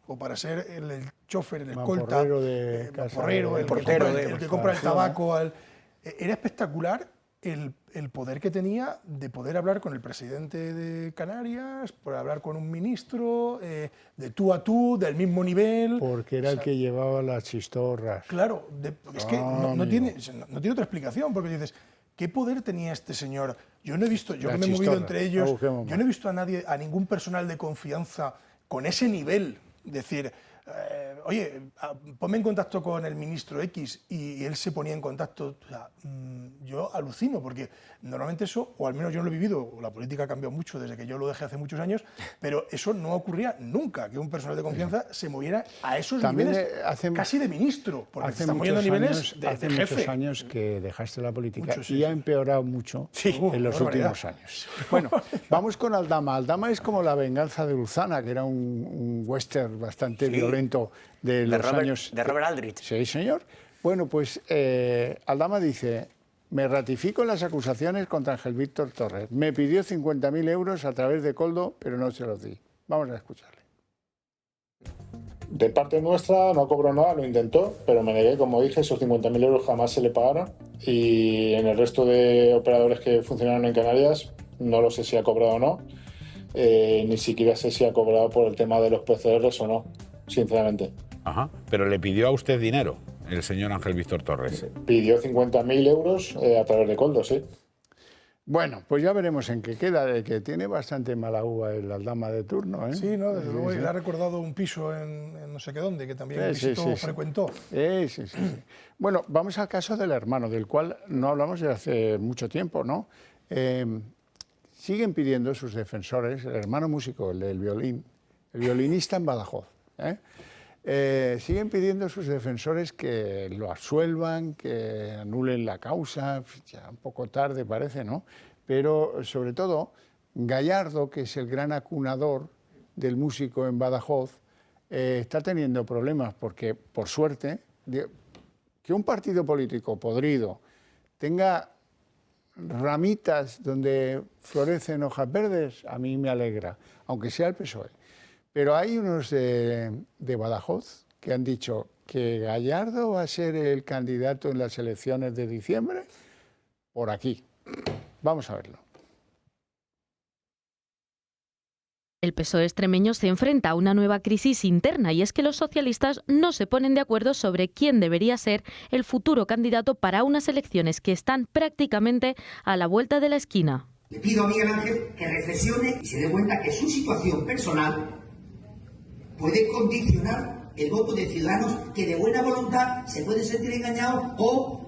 o para ser el chofer, el escolta, el porrero, el que compra el tabaco, era espectacular el poder que tenía de poder hablar con el presidente de Canarias, por hablar con un ministro, de tú a tú, del mismo nivel. Porque era el que llevaba las chistorras. Claro, es que no tiene otra explicación, porque dices, ¿qué poder tenía este señor? Yo no he visto, yo que me he movido entre ellos, yo no he visto a ningún personal de confianza con ese nivel. Es decir, oye, ponme en contacto con el ministro X y él se ponía en contacto. O sea, yo alucino porque normalmente eso, o al menos yo no lo he vivido, la política ha cambiado mucho desde que yo lo dejé hace muchos años, pero eso no ocurría nunca, que un personal de confianza se moviera a esos También niveles casi de ministro, porque se están moviendo a niveles de hace jefe. muchos años que dejaste la política Mucho, sí, y ha empeorado mucho en los últimos años. Bueno, vamos con Aldama. Aldama es como La venganza de Ulzana, que era un western bastante violento de los años... De Robert Aldrich. Sí, señor. Bueno, pues Aldama dice: me ratifico en las acusaciones contra Ángel Víctor Torres. Me pidió 50.000 euros a través de Koldo, pero no se los di. Vamos a escucharle. De parte nuestra no cobró nada, lo intentó, pero me negué, como dije, esos 50.000 euros jamás se le pagaron. Y en el resto de operadores que funcionaron en Canarias, no lo sé si ha cobrado o no. Ni siquiera sé si ha cobrado por el tema de los PCRs o no, sinceramente. Ajá. Pero le pidió a usted dinero el señor Ángel Víctor Torres. Pidió 50.000 euros a través de Koldo, sí. Bueno, pues ya veremos en qué queda, que tiene bastante mala uva el Aldama de turno, ¿eh? Sí, no, desde luego, y le ha recordado un piso en no sé qué dónde, que también frecuentó. Sí. Bueno, vamos al caso del hermano, del cual no hablamos desde hace mucho tiempo, ¿no? Siguen pidiendo sus defensores, el hermano músico, el del violín, el violinista en Badajoz, siguen pidiendo sus defensores que lo absuelvan, que anulen la causa, ya un poco tarde parece, ¿no? Pero sobre todo Gallardo, que es el gran acunador del músico en Badajoz, está teniendo problemas porque, por suerte, que un partido político podrido tenga ramitas donde florecen hojas verdes, a mí me alegra, aunque sea el PSOE. Pero hay unos de Badajoz que han dicho que Gallardo va a ser el candidato en las elecciones de diciembre por aquí. Vamos a verlo. El PSOE extremeño se enfrenta a una nueva crisis interna y es que los socialistas no se ponen de acuerdo sobre quién debería ser el futuro candidato para unas elecciones que están prácticamente a la vuelta de la esquina. Le pido a Miguel Ángel que reflexione y se dé cuenta que su situación personal puede condicionar el voto de ciudadanos que de buena voluntad se pueden sentir engañados o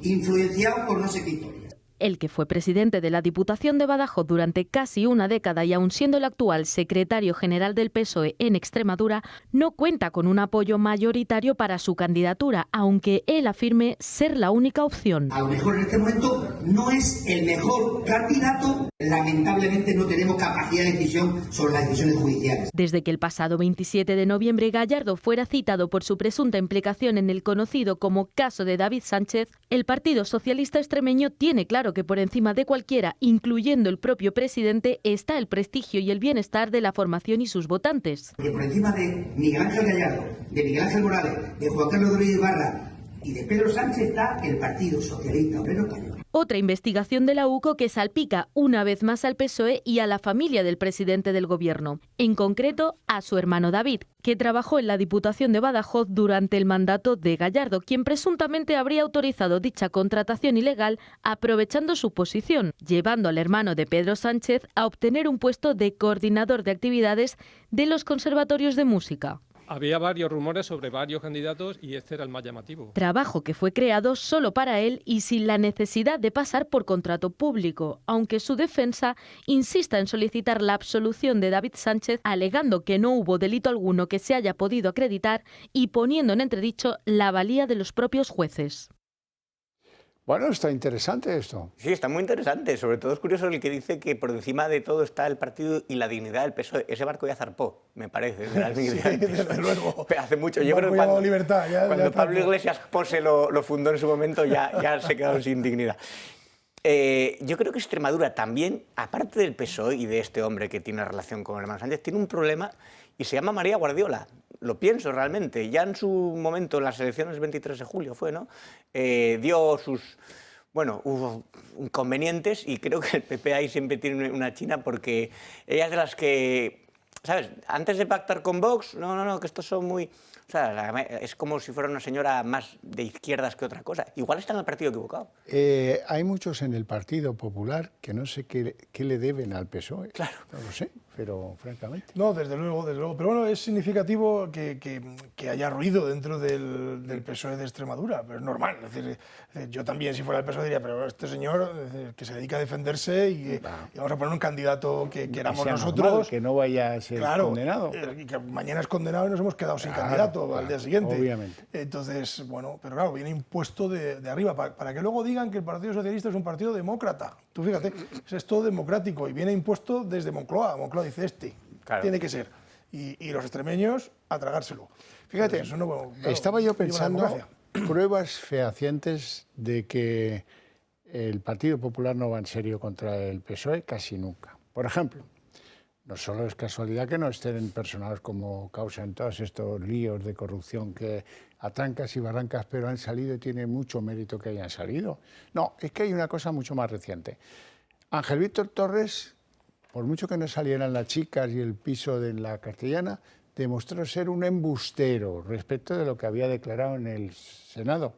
influenciados por no sé qué historia. El que fue presidente de la Diputación de Badajoz durante casi una década y aun siendo el actual secretario general del PSOE en Extremadura, no cuenta con un apoyo mayoritario para su candidatura, aunque él afirme ser la única opción. A lo mejor en este momento no es el mejor candidato, lamentablemente no tenemos capacidad de decisión sobre las decisiones judiciales. Desde que el pasado 27 de noviembre Gallardo fuera citado por su presunta implicación en el conocido como caso de David Sánchez, el Partido Socialista Extremeño tiene claro que por encima de cualquiera, incluyendo el propio presidente, está el prestigio y el bienestar de la formación y sus votantes. Porque por encima de Miguel Ángel Gallardo, de Miguel Ángel Morales, de Juan Carlos Rodríguez Ibarra y de Pedro Sánchez está el Partido Socialista Obrero Español. Otra investigación de la UCO que salpica una vez más al PSOE y a la familia del presidente del gobierno, en concreto a su hermano David, que trabajó en la Diputación de Badajoz durante el mandato de Gallardo, quien presuntamente habría autorizado dicha contratación ilegal aprovechando su posición, llevando al hermano de Pedro Sánchez a obtener un puesto de coordinador de actividades de los conservatorios de música. Había varios rumores sobre varios candidatos y este era el más llamativo. Trabajo que fue creado solo para él y sin la necesidad de pasar por contrato público, aunque su defensa insista en solicitar la absolución de David Sánchez, alegando que no hubo delito alguno que se haya podido acreditar y poniendo en entredicho la valía de los propios jueces. Bueno, está interesante esto. Sí, está muy interesante. Sobre todo es curioso el que dice que por encima de todo está el partido y la dignidad del PSOE. Ese barco ya zarpó, me parece. De la dignidad del PSOE. Desde luego. Hace mucho. Yo creo que cuando, libertad, cuando Pablo Iglesias Pose lo fundó en su momento ya se quedaron sin dignidad. Yo creo que Extremadura también, aparte del PSOE y de este hombre que tiene relación con el hermano Sánchez, tiene un problema y se llama María Guardiola. Lo pienso realmente. Ya en su momento, en las elecciones del 23 de julio fue, ¿no? Dio sus... Bueno, hubo inconvenientes y creo que el PP ahí siempre tiene una china porque ella es de las que ¿sabes? Antes de pactar con Vox, no, que estos son muy... O sea, es como si fuera una señora más de izquierdas que otra cosa. Igual está en el partido equivocado. Hay muchos en el Partido Popular que no sé qué le deben al PSOE. Claro. No lo sé, pero francamente. No, desde luego, desde luego. Pero bueno, es significativo que haya ruido dentro del PSOE de Extremadura, pero es normal. Es decir, yo también, si fuera el PSOE, diría, pero este señor que se dedica a defenderse y vamos a poner un candidato que queramos nosotros. Normal, que no vaya a ser condenado. Y que mañana es condenado y nos hemos quedado sin candidato al día siguiente. Obviamente. Entonces, bueno, pero claro, viene impuesto de arriba, para que luego digan que el Partido Socialista es un partido demócrata. Tú fíjate, es todo democrático y viene impuesto desde Moncloa. Moncloa dice tiene que ser. Y los extremeños a tragárselo. Fíjate, eso no, estaba yo pensando pruebas fehacientes de que el Partido Popular no va en serio contra el PSOE casi nunca. Por ejemplo, no solo es casualidad que no estén personados como causan todos estos líos de corrupción que a trancas y barrancas, pero han salido y tiene mucho mérito que hayan salido. No, es que hay una cosa mucho más reciente. Ángel Víctor Torres, por mucho que no salieran las chicas y el piso de la Castellana, demostró ser un embustero respecto de lo que había declarado en el Senado.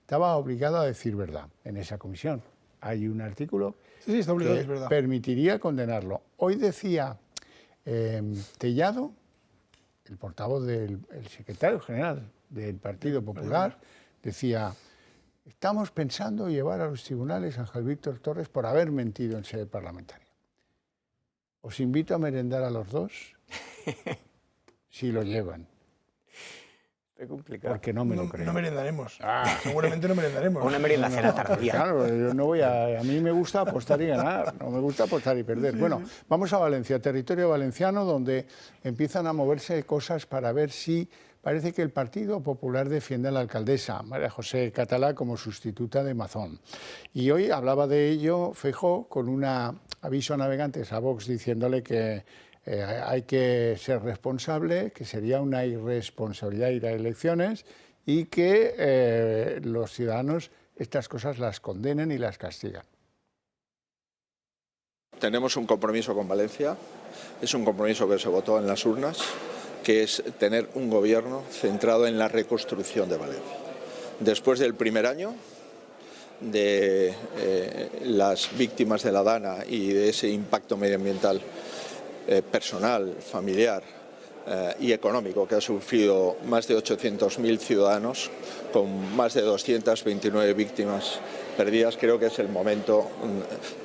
Estaba obligado a decir verdad en esa comisión. Hay un artículo está obligado, que es verdad. permitiría condenarlo. Hoy decía Tellado, el portavoz el secretario general del Partido Popular, decía: estamos pensando llevar a los tribunales a Ángel Víctor Torres por haber mentido en sede parlamentaria. Os invito a merendar a los dos si lo llevan. Es complicado. Porque no me lo creo. No merendaremos. Seguramente no merendaremos. Una merendacera tardía. Claro, yo no voy a mí me gusta apostar y ganar, no me gusta apostar y perder. Bueno, vamos a Valencia, territorio valenciano, donde empiezan a moverse cosas para ver si parece que el Partido Popular defiende a la alcaldesa, María José Catalá, como sustituta de Mazón. Y hoy hablaba de ello Feijóo con un aviso a navegantes a Vox diciéndole que hay que ser responsable, que sería una irresponsabilidad ir a elecciones y que los ciudadanos estas cosas las condenen y las castigan. Tenemos un compromiso con Valencia, es un compromiso que se votó en las urnas, que es tener un gobierno centrado en la reconstrucción de Valencia. Después del primer año de las víctimas de la Dana y de ese impacto medioambiental personal, familiar y económico que ha sufrido más de 800.000 ciudadanos, con más de 229 víctimas perdidas, creo que es el momento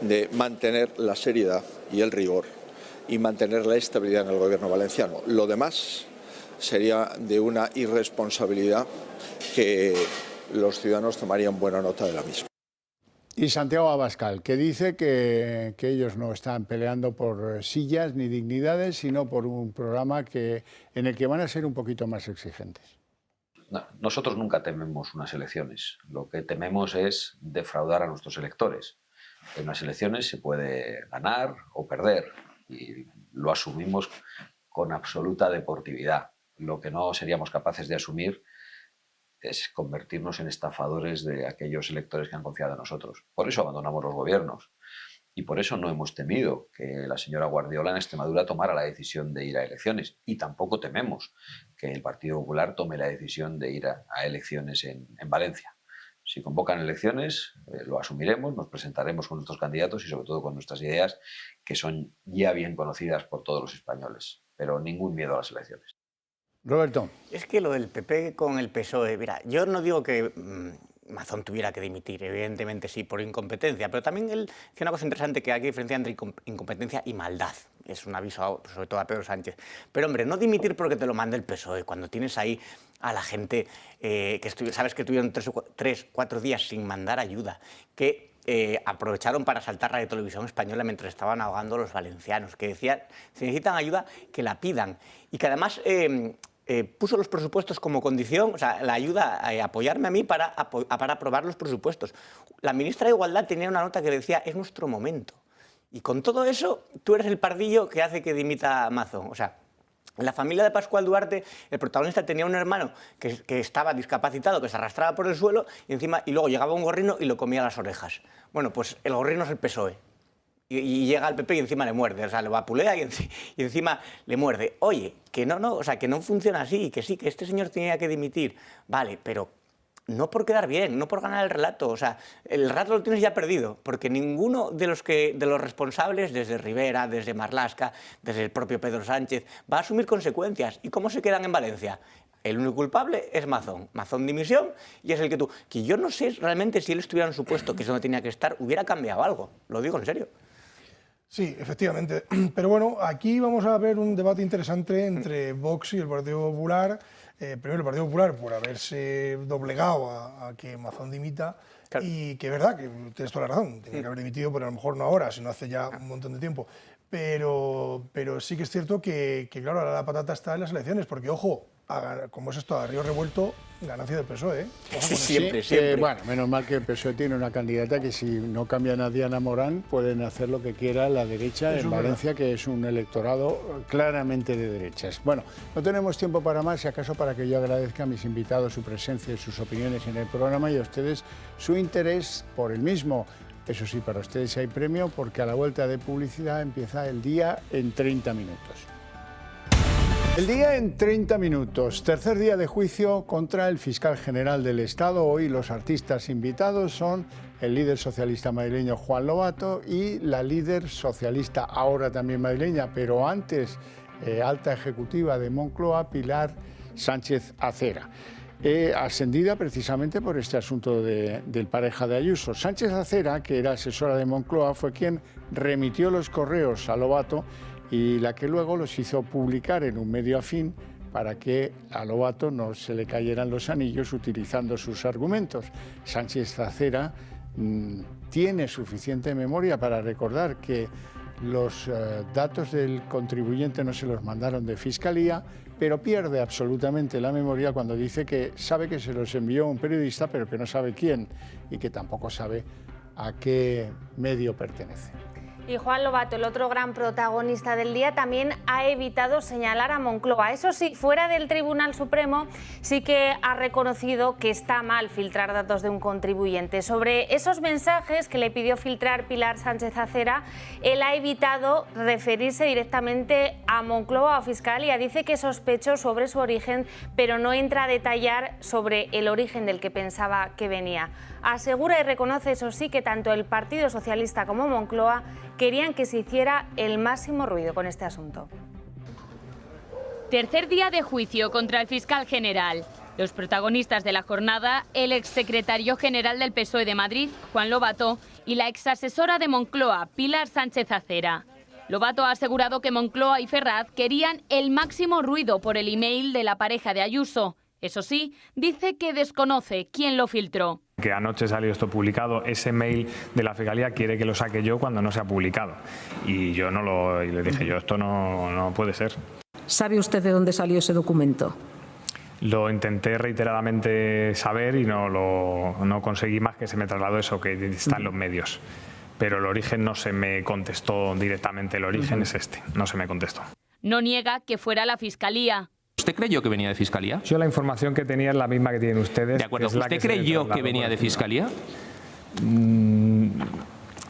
de mantener la seriedad y el rigor y mantener la estabilidad en el gobierno valenciano. Lo demás sería de una irresponsabilidad que los ciudadanos tomarían buena nota de la misma. Y Santiago Abascal, que dice que ellos no están peleando por sillas ni dignidades, sino por un programa en el que van a ser un poquito más exigentes. No, nosotros nunca tememos unas elecciones. Lo que tememos es defraudar a nuestros electores. En unas elecciones se puede ganar o perder y lo asumimos con absoluta deportividad. Lo que no seríamos capaces de asumir es convertirnos en estafadores de aquellos electores que han confiado en nosotros. Por eso abandonamos los gobiernos y por eso no hemos temido que la señora Guardiola en Extremadura tomara la decisión de ir a elecciones y tampoco tememos que el Partido Popular tome la decisión de ir a elecciones en Valencia. Si convocan elecciones, lo asumiremos, nos presentaremos con nuestros candidatos y sobre todo con nuestras ideas, que son ya bien conocidas por todos los españoles, pero ningún miedo a las elecciones. Roberto. Es que lo del PP con el PSOE, mira, yo no digo que Mazón tuviera que dimitir, evidentemente sí, por incompetencia, pero también él decía una cosa interesante, que hay que diferenciar entre incompetencia y maldad. Es un aviso sobre todo a Pedro Sánchez. Pero hombre, no dimitir porque te lo manda el PSOE, cuando tienes ahí a la gente que sabes que tuvieron 3 o 4 días sin mandar ayuda, que aprovecharon para saltar Radio Televisión Española mientras estaban ahogando los valencianos, que decían, si necesitan ayuda, que la pidan, y que además puso los presupuestos como condición, o sea, la ayuda a apoyarme a mí para aprobar los presupuestos. La ministra de Igualdad tenía una nota que decía, es nuestro momento. Y con todo eso, tú eres el pardillo que hace que dimita Mazón. O sea, en la familia de Pascual Duarte, el protagonista tenía un hermano que estaba discapacitado, que se arrastraba por el suelo, y luego llegaba un gorrino y lo comía las orejas. Bueno, pues el gorrino es el PSOE. Y llega al PP y encima le muerde, o sea, lo vapulea y encima le muerde. Oye, que no, o sea, que no funciona así, que sí, que este señor tenía que dimitir. Vale, pero no por quedar bien, no por ganar el relato, o sea, el relato lo tienes ya perdido, porque ninguno de los responsables, desde Rivera, desde Marlaska, desde el propio Pedro Sánchez, va a asumir consecuencias. ¿Y cómo se quedan en Valencia? El único culpable es Mazón. Mazón dimisión y es el que yo no sé realmente si él estuviera en su puesto, que es donde tenía que estar, hubiera cambiado algo. Lo digo en serio. Sí, efectivamente. Pero bueno, aquí vamos a ver un debate interesante entre Vox y el Partido Popular. Primero el Partido Popular por haberse doblegado a que Mazón dimita. Claro. Y que es verdad, que tienes toda la razón, tenía que haber dimitido, pero a lo mejor no ahora, sino hace ya un montón de tiempo. Pero sí que es cierto que claro, ahora la patata está en las elecciones, porque ojo, como es esto, a río revuelto, ganancia del PSOE, ¿eh? Siempre. Bueno, menos mal que el PSOE tiene una candidata que si no cambian a Diana Morán pueden hacer lo que quiera la derecha en Valencia, que es un electorado claramente de derechas. Bueno, no tenemos tiempo para más, si acaso para que yo agradezca a mis invitados su presencia y sus opiniones en el programa y a ustedes su interés por el mismo. Eso sí, para ustedes hay premio porque a la vuelta de publicidad empieza el día en 30 minutos. El día en 30 minutos, tercer día de juicio contra el fiscal general del Estado. Hoy los artistas invitados son el líder socialista madrileño Juan Lobato y la líder socialista, ahora también madrileña, pero antes alta ejecutiva de Moncloa, Pilar Sánchez Acera. Ascendida precisamente por este asunto del pareja de Ayuso. Sánchez Acera, que era asesora de Moncloa, fue quien remitió los correos a Lobato y la que luego los hizo publicar en un medio afín para que a Lobato no se le cayeran los anillos utilizando sus argumentos. Sánchez Acera tiene suficiente memoria para recordar que los datos del contribuyente no se los mandaron de Fiscalía, pero pierde absolutamente la memoria cuando dice que sabe que se los envió un periodista, pero que no sabe quién y que tampoco sabe a qué medio pertenece. Y Juan Lobato, el otro gran protagonista del día, también ha evitado señalar a Moncloa. Eso sí, fuera del Tribunal Supremo, sí que ha reconocido que está mal filtrar datos de un contribuyente. Sobre esos mensajes que le pidió filtrar Pilar Sánchez Acera, él ha evitado referirse directamente a Moncloa o Fiscalía. Dice que sospechó sobre su origen, pero no entra a detallar sobre el origen del que pensaba que venía. Asegura y reconoce, eso sí, que tanto el Partido Socialista como Moncloa querían que se hiciera el máximo ruido con este asunto. Tercer día de juicio contra el fiscal general. Los protagonistas de la jornada, el exsecretario general del PSOE de Madrid, Juan Lobato, y la exasesora de Moncloa, Pilar Sánchez Acera. Lobato ha asegurado que Moncloa y Ferraz querían el máximo ruido por el email de la pareja de Ayuso. Eso sí, dice que desconoce quién lo filtró. Que anoche salió esto publicado, ese mail de la Fiscalía quiere que lo saque yo cuando no se ha publicado. Y yo y le dije yo, esto no puede ser. ¿Sabe usted de dónde salió ese documento? Lo intenté reiteradamente saber y no conseguí más que se me trasladó eso, que está en los medios. Pero el origen no se me contestó directamente, el origen es este, no se me contestó. No niega que fuera la Fiscalía. ¿Usted creyó que venía de Fiscalía? Yo la información que tenía es la misma que tienen ustedes. De acuerdo. ¿Usted creyó que venía de Fiscalía?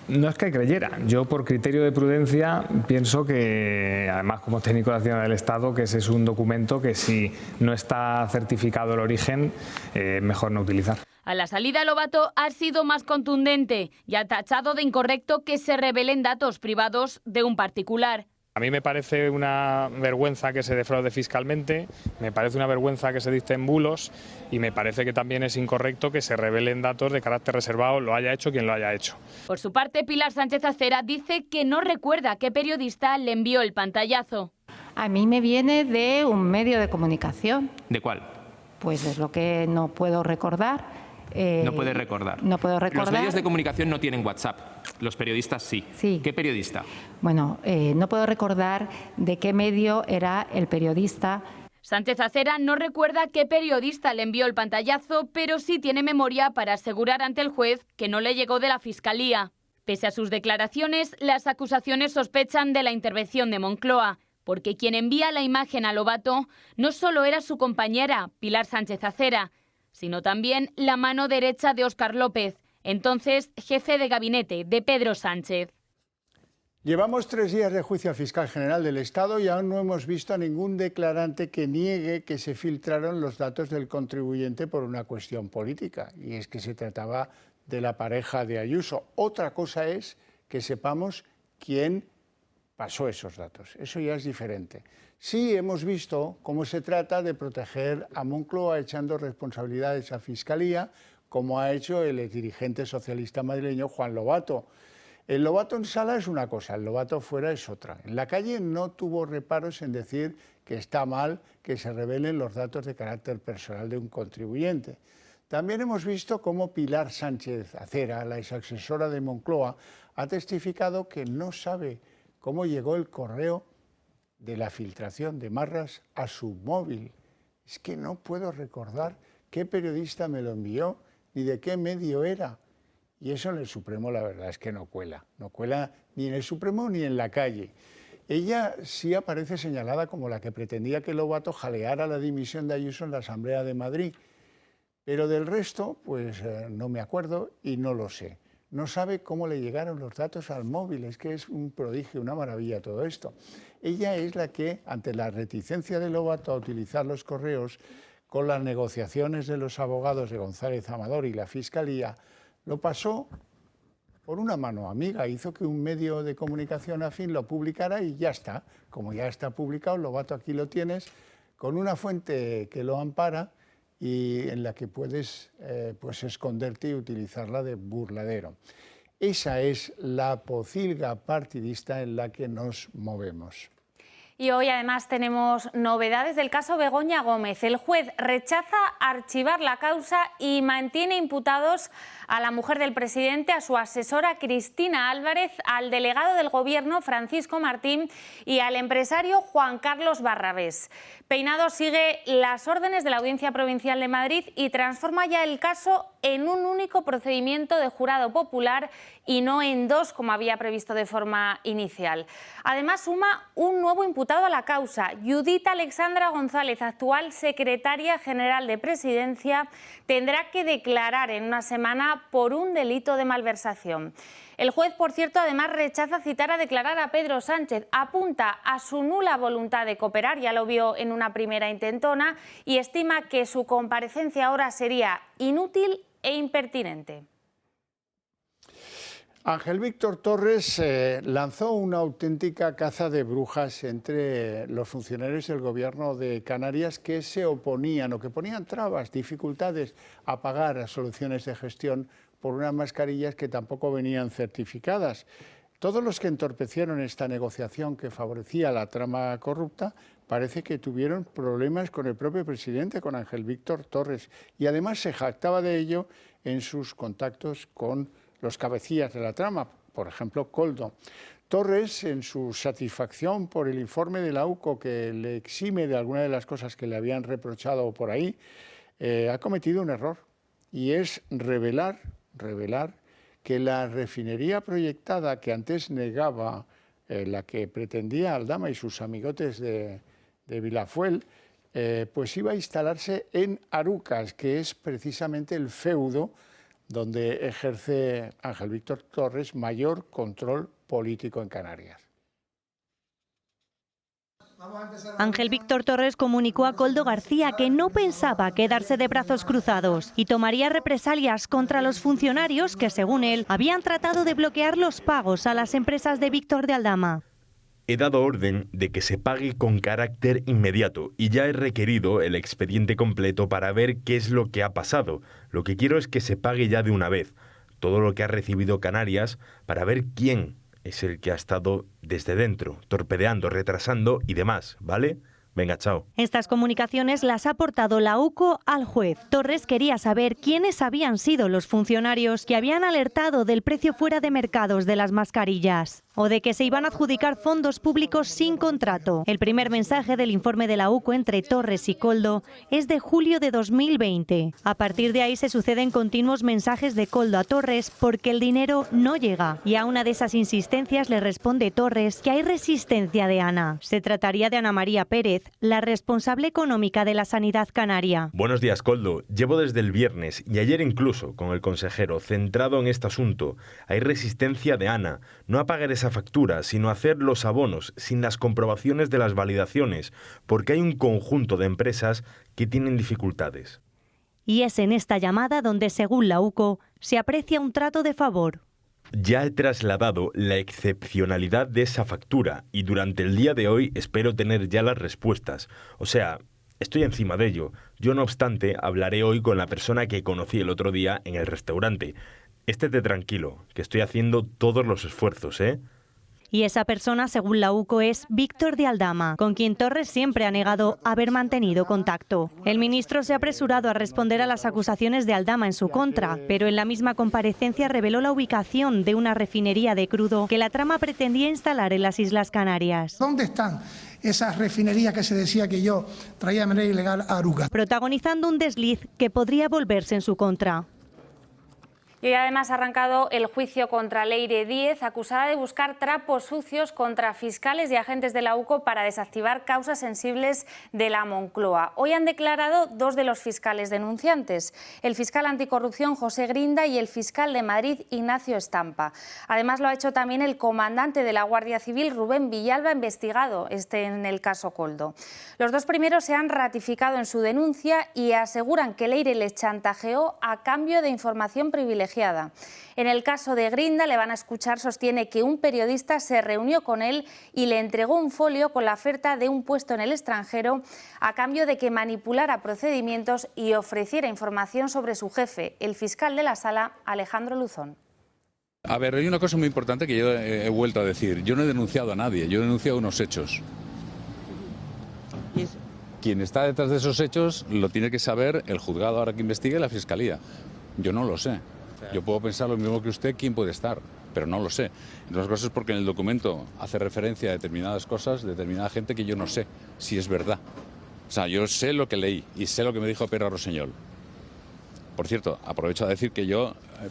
No es que creyera. Yo, por criterio de prudencia, pienso que, además como técnico de Hacienda del Estado, que ese es un documento que si no está certificado el origen, mejor no utilizar. A la salida, Lobato ha sido más contundente y ha tachado de incorrecto que se revelen datos privados de un particular. A mí me parece una vergüenza que se defraude fiscalmente, me parece una vergüenza que se dicten bulos y me parece que también es incorrecto que se revelen datos de carácter reservado, lo haya hecho quien lo haya hecho. Por su parte, Pilar Sánchez Acera dice que no recuerda qué periodista le envió el pantallazo. A mí me viene de un medio de comunicación. ¿De cuál? Pues es lo que no puedo recordar. No puede recordar. No puedo recordar. Los medios de comunicación no tienen WhatsApp, los periodistas sí. Sí. ¿Qué periodista? Bueno, no puedo recordar de qué medio era el periodista. Sánchez Acera no recuerda qué periodista le envió el pantallazo, pero sí tiene memoria para asegurar ante el juez que no le llegó de la Fiscalía. Pese a sus declaraciones, las acusaciones sospechan de la intervención de Moncloa, porque quien envía la imagen a Lobato no solo era su compañera, Pilar Sánchez Acera, sino también la mano derecha de Óscar López, entonces jefe de gabinete de Pedro Sánchez. Llevamos 3 días de juicio al fiscal general del Estado y aún no hemos visto a ningún declarante que niegue que se filtraron los datos del contribuyente por una cuestión política. Y es que se trataba de la pareja de Ayuso. Otra cosa es que sepamos quién pasó esos datos. Eso ya es diferente. Sí hemos visto cómo se trata de proteger a Moncloa echando responsabilidades a Fiscalía, como ha hecho el exdirigente socialista madrileño Juan Lobato. El Lobato en sala es una cosa, el Lobato fuera es otra. En la calle no tuvo reparos en decir que está mal que se revelen los datos de carácter personal de un contribuyente. También hemos visto cómo Pilar Sánchez Acera, la exasesora de Moncloa, ha testificado que no sabe cómo llegó el correo de la filtración de Marras a su móvil. Es que no puedo recordar qué periodista me lo envió ni de qué medio era. Y eso en el Supremo la verdad es que no cuela ni en el Supremo ni en la calle. Ella sí aparece señalada como la que pretendía que Lobato jaleara la dimisión de Ayuso en la Asamblea de Madrid, pero del resto pues no me acuerdo y no lo sé. No sabe cómo le llegaron los datos al móvil, es que es un prodigio, una maravilla todo esto. Ella es la que, ante la reticencia de Lobato a utilizar los correos, con las negociaciones de los abogados de González Amador y la Fiscalía, lo pasó por una mano amiga, hizo que un medio de comunicación afín lo publicara y ya está. Como ya está publicado, Lobato, aquí lo tienes, con una fuente que lo ampara y en la que puedes pues esconderte y utilizarla de burladero. Esa es la pocilga partidista en la que nos movemos. Y hoy además tenemos novedades del caso Begoña Gómez. El juez rechaza archivar la causa y mantiene imputados a la mujer del presidente, a su asesora Cristina Álvarez, al delegado del Gobierno Francisco Martín y al empresario Juan Carlos Barrabés. Peinado sigue las órdenes de la Audiencia Provincial de Madrid y transforma ya el caso en un único procedimiento de jurado popular y no en 2 como había previsto de forma inicial. Además suma un nuevo imputado a la causa. Judith Alexandra González, actual secretaria general de Presidencia, tendrá que declarar en una semana por un delito de malversación. El juez, por cierto, además rechaza citar a declarar a Pedro Sánchez, apunta a su nula voluntad de cooperar, ya lo vio en una primera intentona, y estima que su comparecencia ahora sería inútil e impertinente. Ángel Víctor Torres lanzó una auténtica caza de brujas entre los funcionarios del Gobierno de Canarias que se oponían o que ponían trabas, dificultades a pagar a soluciones de gestión por unas mascarillas que tampoco venían certificadas. Todos los que entorpecieron esta negociación que favorecía la trama corrupta parece que tuvieron problemas con el propio presidente, con Ángel Víctor Torres, y además se jactaba de ello en sus contactos con los cabecillas de la trama, por ejemplo, Koldo. Torres, en su satisfacción por el informe de la UCO que le exime de alguna de las cosas que le habían reprochado por ahí, ha cometido un error, y es revelar que la refinería proyectada que antes negaba, la que pretendía Aldama y sus amigotes de Vilafuel, pues iba a instalarse en Arucas, que es precisamente el feudo donde ejerce Ángel Víctor Torres mayor control político en Canarias. Ángel Víctor Torres comunicó a Koldo García que no pensaba quedarse de brazos cruzados y tomaría represalias contra los funcionarios que, según él, habían tratado de bloquear los pagos a las empresas de Víctor de Aldama. He dado orden de que se pague con carácter inmediato y ya he requerido el expediente completo para ver qué es lo que ha pasado. Lo que quiero es que se pague ya de una vez todo lo que ha recibido Canarias para ver quién es el que ha estado desde dentro, torpedeando, retrasando y demás, ¿vale? Venga, chao. Estas comunicaciones las ha aportado la UCO al juez. Torres quería saber quiénes habían sido los funcionarios que habían alertado del precio fuera de mercados de las mascarillas o de que se iban a adjudicar fondos públicos sin contrato. El primer mensaje del informe de la UCO entre Torres y Koldo es de julio de 2020. A partir de ahí se suceden continuos mensajes de Koldo a Torres porque el dinero no llega. Y a una de esas insistencias le responde Torres que hay resistencia de Ana. Se trataría de Ana María Pérez, la responsable económica de la Sanidad Canaria. Buenos días, Koldo. Llevo desde el viernes y ayer incluso con el consejero centrado en este asunto. Hay resistencia de Ana. No a pagar esas esa factura, sino hacer los abonos sin las comprobaciones de las validaciones, porque hay un conjunto de empresas que tienen dificultades. Y es en esta llamada donde, según la UCO, se aprecia un trato de favor. Ya he trasladado la excepcionalidad de esa factura y durante el día de hoy espero tener ya las respuestas. O sea, estoy encima de ello. Yo, no obstante, hablaré hoy con la persona que conocí el otro día en el restaurante. Estéte tranquilo, que estoy haciendo todos los esfuerzos, ¿eh? Y esa persona, según la UCO, es Víctor de Aldama, con quien Torres siempre ha negado haber mantenido contacto. El ministro se ha apresurado a responder a las acusaciones de Aldama en su contra, pero en la misma comparecencia reveló la ubicación de una refinería de crudo que la trama pretendía instalar en las Islas Canarias. ¿Dónde están esas refinerías que se decía que yo traía de manera ilegal a Aruca? Protagonizando un desliz que podría volverse en su contra. Y hoy además ha arrancado el juicio contra Leire Díez, acusada de buscar trapos sucios contra fiscales y agentes de la UCO para desactivar causas sensibles de la Moncloa. Hoy han declarado dos de los fiscales denunciantes, el fiscal anticorrupción José Grinda y el fiscal de Madrid Ignacio Estampa. Además lo ha hecho también el comandante de la Guardia Civil Rubén Villalba, investigado en el caso Koldo. Los dos primeros se han ratificado en su denuncia y aseguran que Leire les chantajeó a cambio de información privilegiada. En el caso de Grinda, le van a escuchar, sostiene que un periodista se reunió con él y le entregó un folio con la oferta de un puesto en el extranjero a cambio de que manipulara procedimientos y ofreciera información sobre su jefe, el fiscal de la Sala, Alejandro Luzón. A ver, hay una cosa muy importante que yo he vuelto a decir. Yo no he denunciado a nadie, yo he denunciado unos hechos. Quien está detrás de esos hechos lo tiene que saber el juzgado ahora que investigue, la Fiscalía. Yo no lo sé. Yo puedo pensar lo mismo que usted, quién puede estar, pero no lo sé. Entre otras cosas porque en el documento hace referencia a determinadas cosas, determinada gente que yo no sé si es verdad. O sea, yo sé lo que leí y sé lo que me dijo Pere Rossinyol. Por cierto, aprovecho a decir que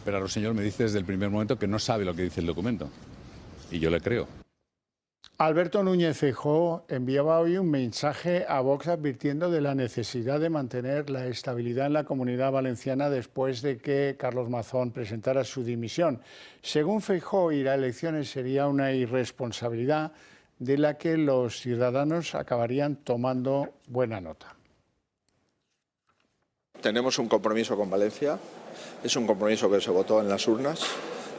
Pere Rossinyol me dice desde el primer momento que no sabe lo que dice el documento. Y yo le creo. Alberto Núñez Feijóo enviaba hoy un mensaje a Vox advirtiendo de la necesidad de mantener la estabilidad en la Comunidad Valenciana después de que Carlos Mazón presentara su dimisión. Según Feijóo, ir a elecciones sería una irresponsabilidad de la que los ciudadanos acabarían tomando buena nota. Tenemos un compromiso con Valencia, es un compromiso que se votó en las urnas,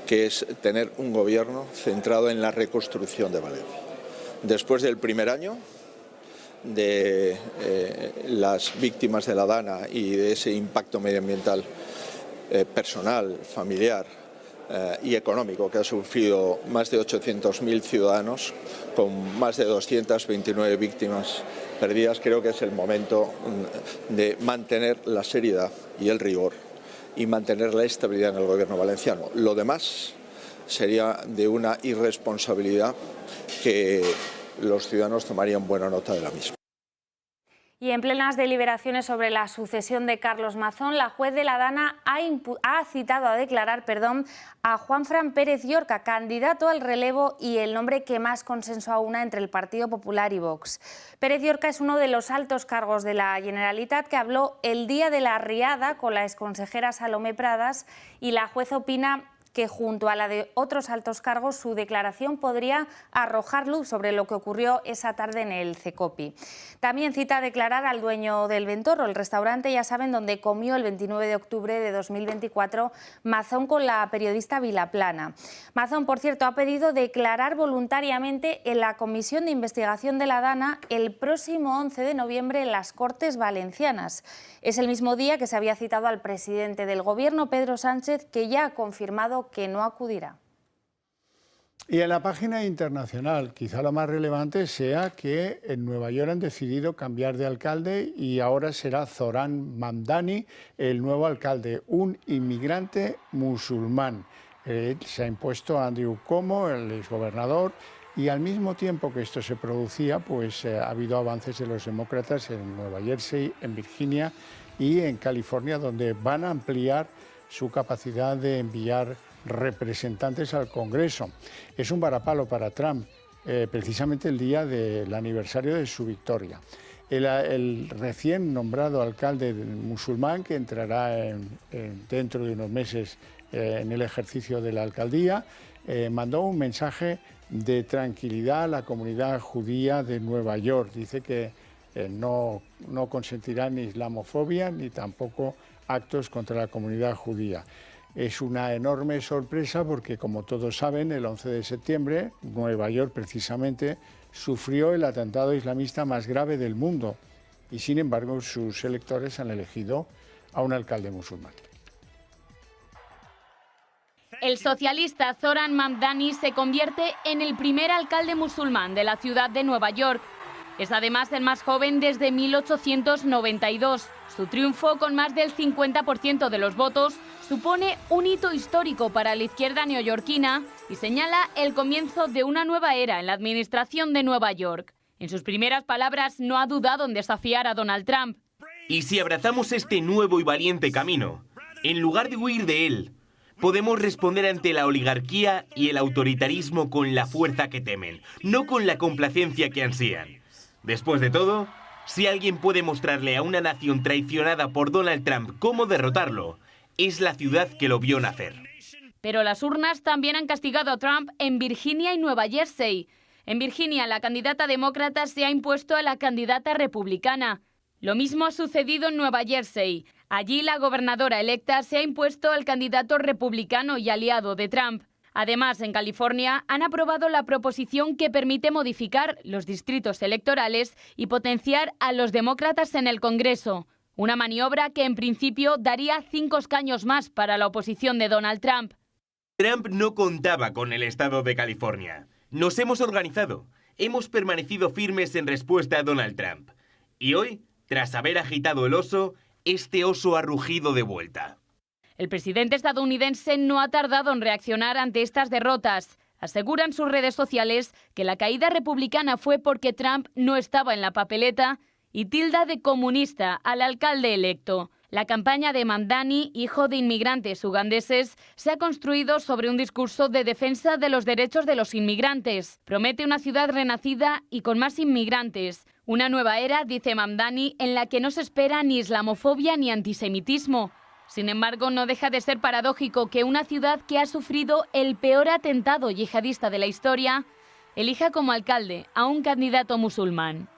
que es tener un gobierno centrado en la reconstrucción de Valencia. Después del primer año de las víctimas de la Dana y de ese impacto medioambiental personal, familiar y económico que ha sufrido más de 800.000 ciudadanos, con más de 229 víctimas perdidas, creo que es el momento de mantener la seriedad y el rigor y mantener la estabilidad en el gobierno valenciano. Lo demás sería de una irresponsabilidad que los ciudadanos tomarían buena nota de la misma. Y en plenas deliberaciones sobre la sucesión de Carlos Mazón, la juez de la Dana ha citado a declarar a Juanfran Pérez Llorca, candidato al relevo y el nombre que más consenso aúna entre el Partido Popular y Vox. Pérez Llorca es uno de los altos cargos de la Generalitat que habló el día de la riada con la exconsejera Salomé Pradas, y la juez opina que junto a la de otros altos cargos su declaración podría arrojar luz sobre lo que ocurrió esa tarde en el Cecopi. También cita a declarar al dueño del Ventorro, el restaurante, ya saben, donde comió el 29 de octubre de 2024 Mazón con la periodista Vilaplana. Mazón, por cierto, ha pedido declarar voluntariamente en la Comisión de Investigación de la Dana el próximo 11 de noviembre en las Cortes Valencianas. Es el mismo día que se había citado al presidente del Gobierno, Pedro Sánchez, que ya ha confirmado que no acudirá. Y en la página internacional, quizá lo más relevante sea que en Nueva York han decidido cambiar de alcalde y ahora será Zoran Mamdani el nuevo alcalde, un inmigrante musulmán. Se ha impuesto a Andrew Cuomo, el exgobernador, y al mismo tiempo que esto se producía, pues ha habido avances de los demócratas en Nueva Jersey, en Virginia y en California, donde van a ampliar su capacidad de enviar representantes al Congreso. Es un varapalo para Trump, precisamente el día del aniversario de su victoria. El recién nombrado alcalde musulmán, que entrará dentro de unos meses en el ejercicio de la alcaldía, mandó un mensaje de tranquilidad a la comunidad judía de Nueva York. Dice que no consentirá ni islamofobia ni tampoco actos contra la comunidad judía. Es una enorme sorpresa porque, como todos saben, el 11 de septiembre, Nueva York precisamente, sufrió el atentado islamista más grave del mundo y, sin embargo, sus electores han elegido a un alcalde musulmán. El socialista Zoran Mamdani se convierte en el primer alcalde musulmán de la ciudad de Nueva York. Es además el más joven desde 1892. Su triunfo, con más del 50% de los votos, supone un hito histórico para la izquierda neoyorquina y señala el comienzo de una nueva era en la administración de Nueva York. En sus primeras palabras, no ha dudado en desafiar a Donald Trump. Y si abrazamos este nuevo y valiente camino, en lugar de huir de él, podemos responder ante la oligarquía y el autoritarismo con la fuerza que temen, no con la complacencia que ansían. Después de todo, si alguien puede mostrarle a una nación traicionada por Donald Trump cómo derrotarlo, es la ciudad que lo vio nacer. Pero las urnas también han castigado a Trump en Virginia y Nueva Jersey. En Virginia, la candidata demócrata se ha impuesto a la candidata republicana. Lo mismo ha sucedido en Nueva Jersey. Allí, la gobernadora electa se ha impuesto al candidato republicano y aliado de Trump. Además, en California han aprobado la proposición que permite modificar los distritos electorales y potenciar a los demócratas en el Congreso. Una maniobra que en principio daría 5 escaños más para la oposición de Donald Trump. Trump no contaba con el estado de California. Nos hemos organizado. Hemos permanecido firmes en respuesta a Donald Trump. Y hoy, tras haber agitado el oso, este oso ha rugido de vuelta. El presidente estadounidense no ha tardado en reaccionar ante estas derrotas. Aseguran sus redes sociales que la caída republicana fue porque Trump no estaba en la papeleta y tilda de comunista al alcalde electo. La campaña de Mamdani, hijo de inmigrantes ugandeses, se ha construido sobre un discurso de defensa de los derechos de los inmigrantes. Promete una ciudad renacida y con más inmigrantes. Una nueva era, dice Mamdani, en la que no se espera ni islamofobia ni antisemitismo. Sin embargo, no deja de ser paradójico que una ciudad que ha sufrido el peor atentado yihadista de la historia elija como alcalde a un candidato musulmán.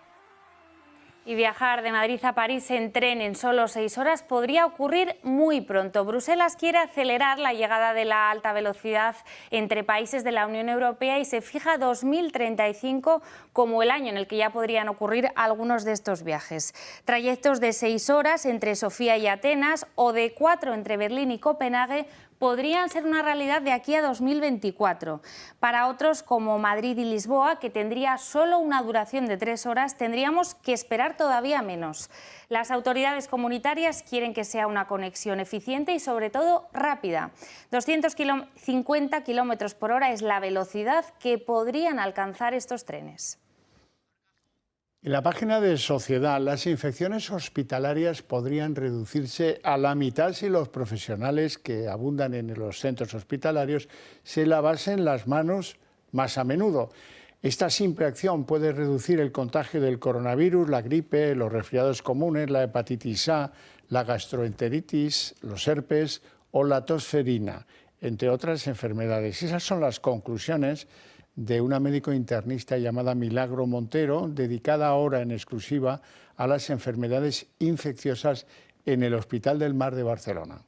Y viajar de Madrid a París en tren en solo 6 horas podría ocurrir muy pronto. Bruselas quiere acelerar la llegada de la alta velocidad entre países de la Unión Europea y se fija 2035 como el año en el que ya podrían ocurrir algunos de estos viajes. Trayectos de 6 horas entre Sofía y Atenas o de 4 entre Berlín y Copenhague podrían ser una realidad de aquí a 2024. Para otros, como Madrid y Lisboa, que tendría solo una duración de 3 horas, tendríamos que esperar todavía menos. Las autoridades comunitarias quieren que sea una conexión eficiente y, sobre todo, rápida. 250 kilómetros por hora es la velocidad que podrían alcanzar estos trenes. En la página de Sociedad, las infecciones hospitalarias podrían reducirse a la mitad si los profesionales que abundan en los centros hospitalarios se lavasen las manos más a menudo. Esta simple acción puede reducir el contagio del coronavirus, la gripe, los resfriados comunes, la hepatitis A, la gastroenteritis, los herpes o la tosferina, entre otras enfermedades. Esas son las conclusiones de una médico internista llamada Milagro Montero, dedicada ahora en exclusiva a las enfermedades infecciosas en el Hospital del Mar de Barcelona.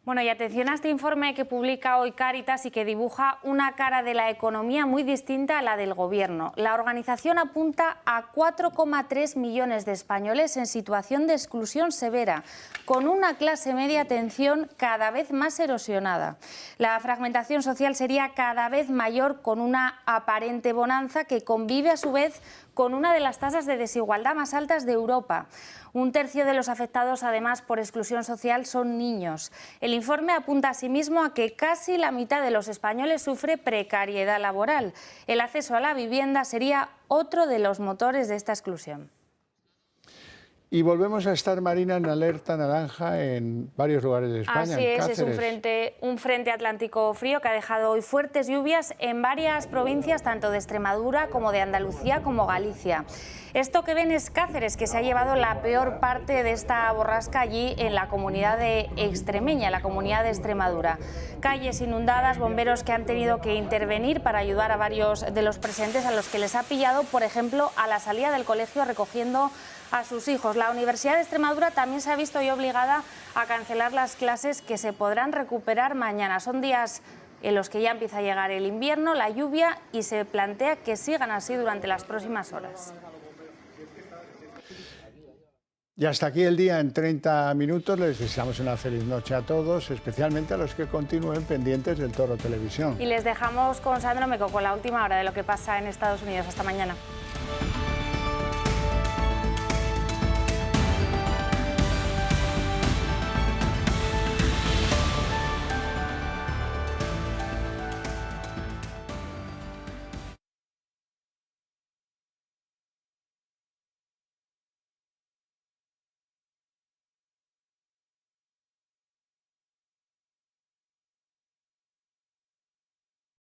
Bueno, y atención a este informe que publica hoy Cáritas y que dibuja una cara de la economía muy distinta a la del Gobierno. La organización apunta a 4,3 millones de españoles en situación de exclusión severa, con una clase media, atención, cada vez más erosionada. La fragmentación social sería cada vez mayor, con una aparente bonanza que convive a su vez con una de las tasas de desigualdad más altas de Europa. 1/3 de los afectados, además, por exclusión social son niños. El informe apunta asimismo a que casi la mitad de los españoles sufre precariedad laboral. El acceso a la vivienda sería otro de los motores de esta exclusión. Y volvemos a estar, Marina, en alerta naranja en varios lugares de España. Así es un frente atlántico frío que ha dejado hoy fuertes lluvias en varias provincias, tanto de Extremadura como de Andalucía como Galicia. Esto que ven es Cáceres, que se ha llevado la peor parte de esta borrasca allí en la comunidad de extremeña, la comunidad de Extremadura. Calles inundadas, bomberos que han tenido que intervenir para ayudar a varios de los presentes a los que les ha pillado, por ejemplo, a la salida del colegio recogiendo a sus hijos. La Universidad de Extremadura también se ha visto hoy obligada a cancelar las clases que se podrán recuperar mañana. Son días en los que ya empieza a llegar el invierno, la lluvia, y se plantea que sigan así durante las próximas horas. Y hasta aquí el día en 30 minutos. Les deseamos una feliz noche a todos, especialmente a los que continúen pendientes del Toro Televisión. Y les dejamos con Sandro Meco con la última hora de lo que pasa en Estados Unidos. Hasta mañana.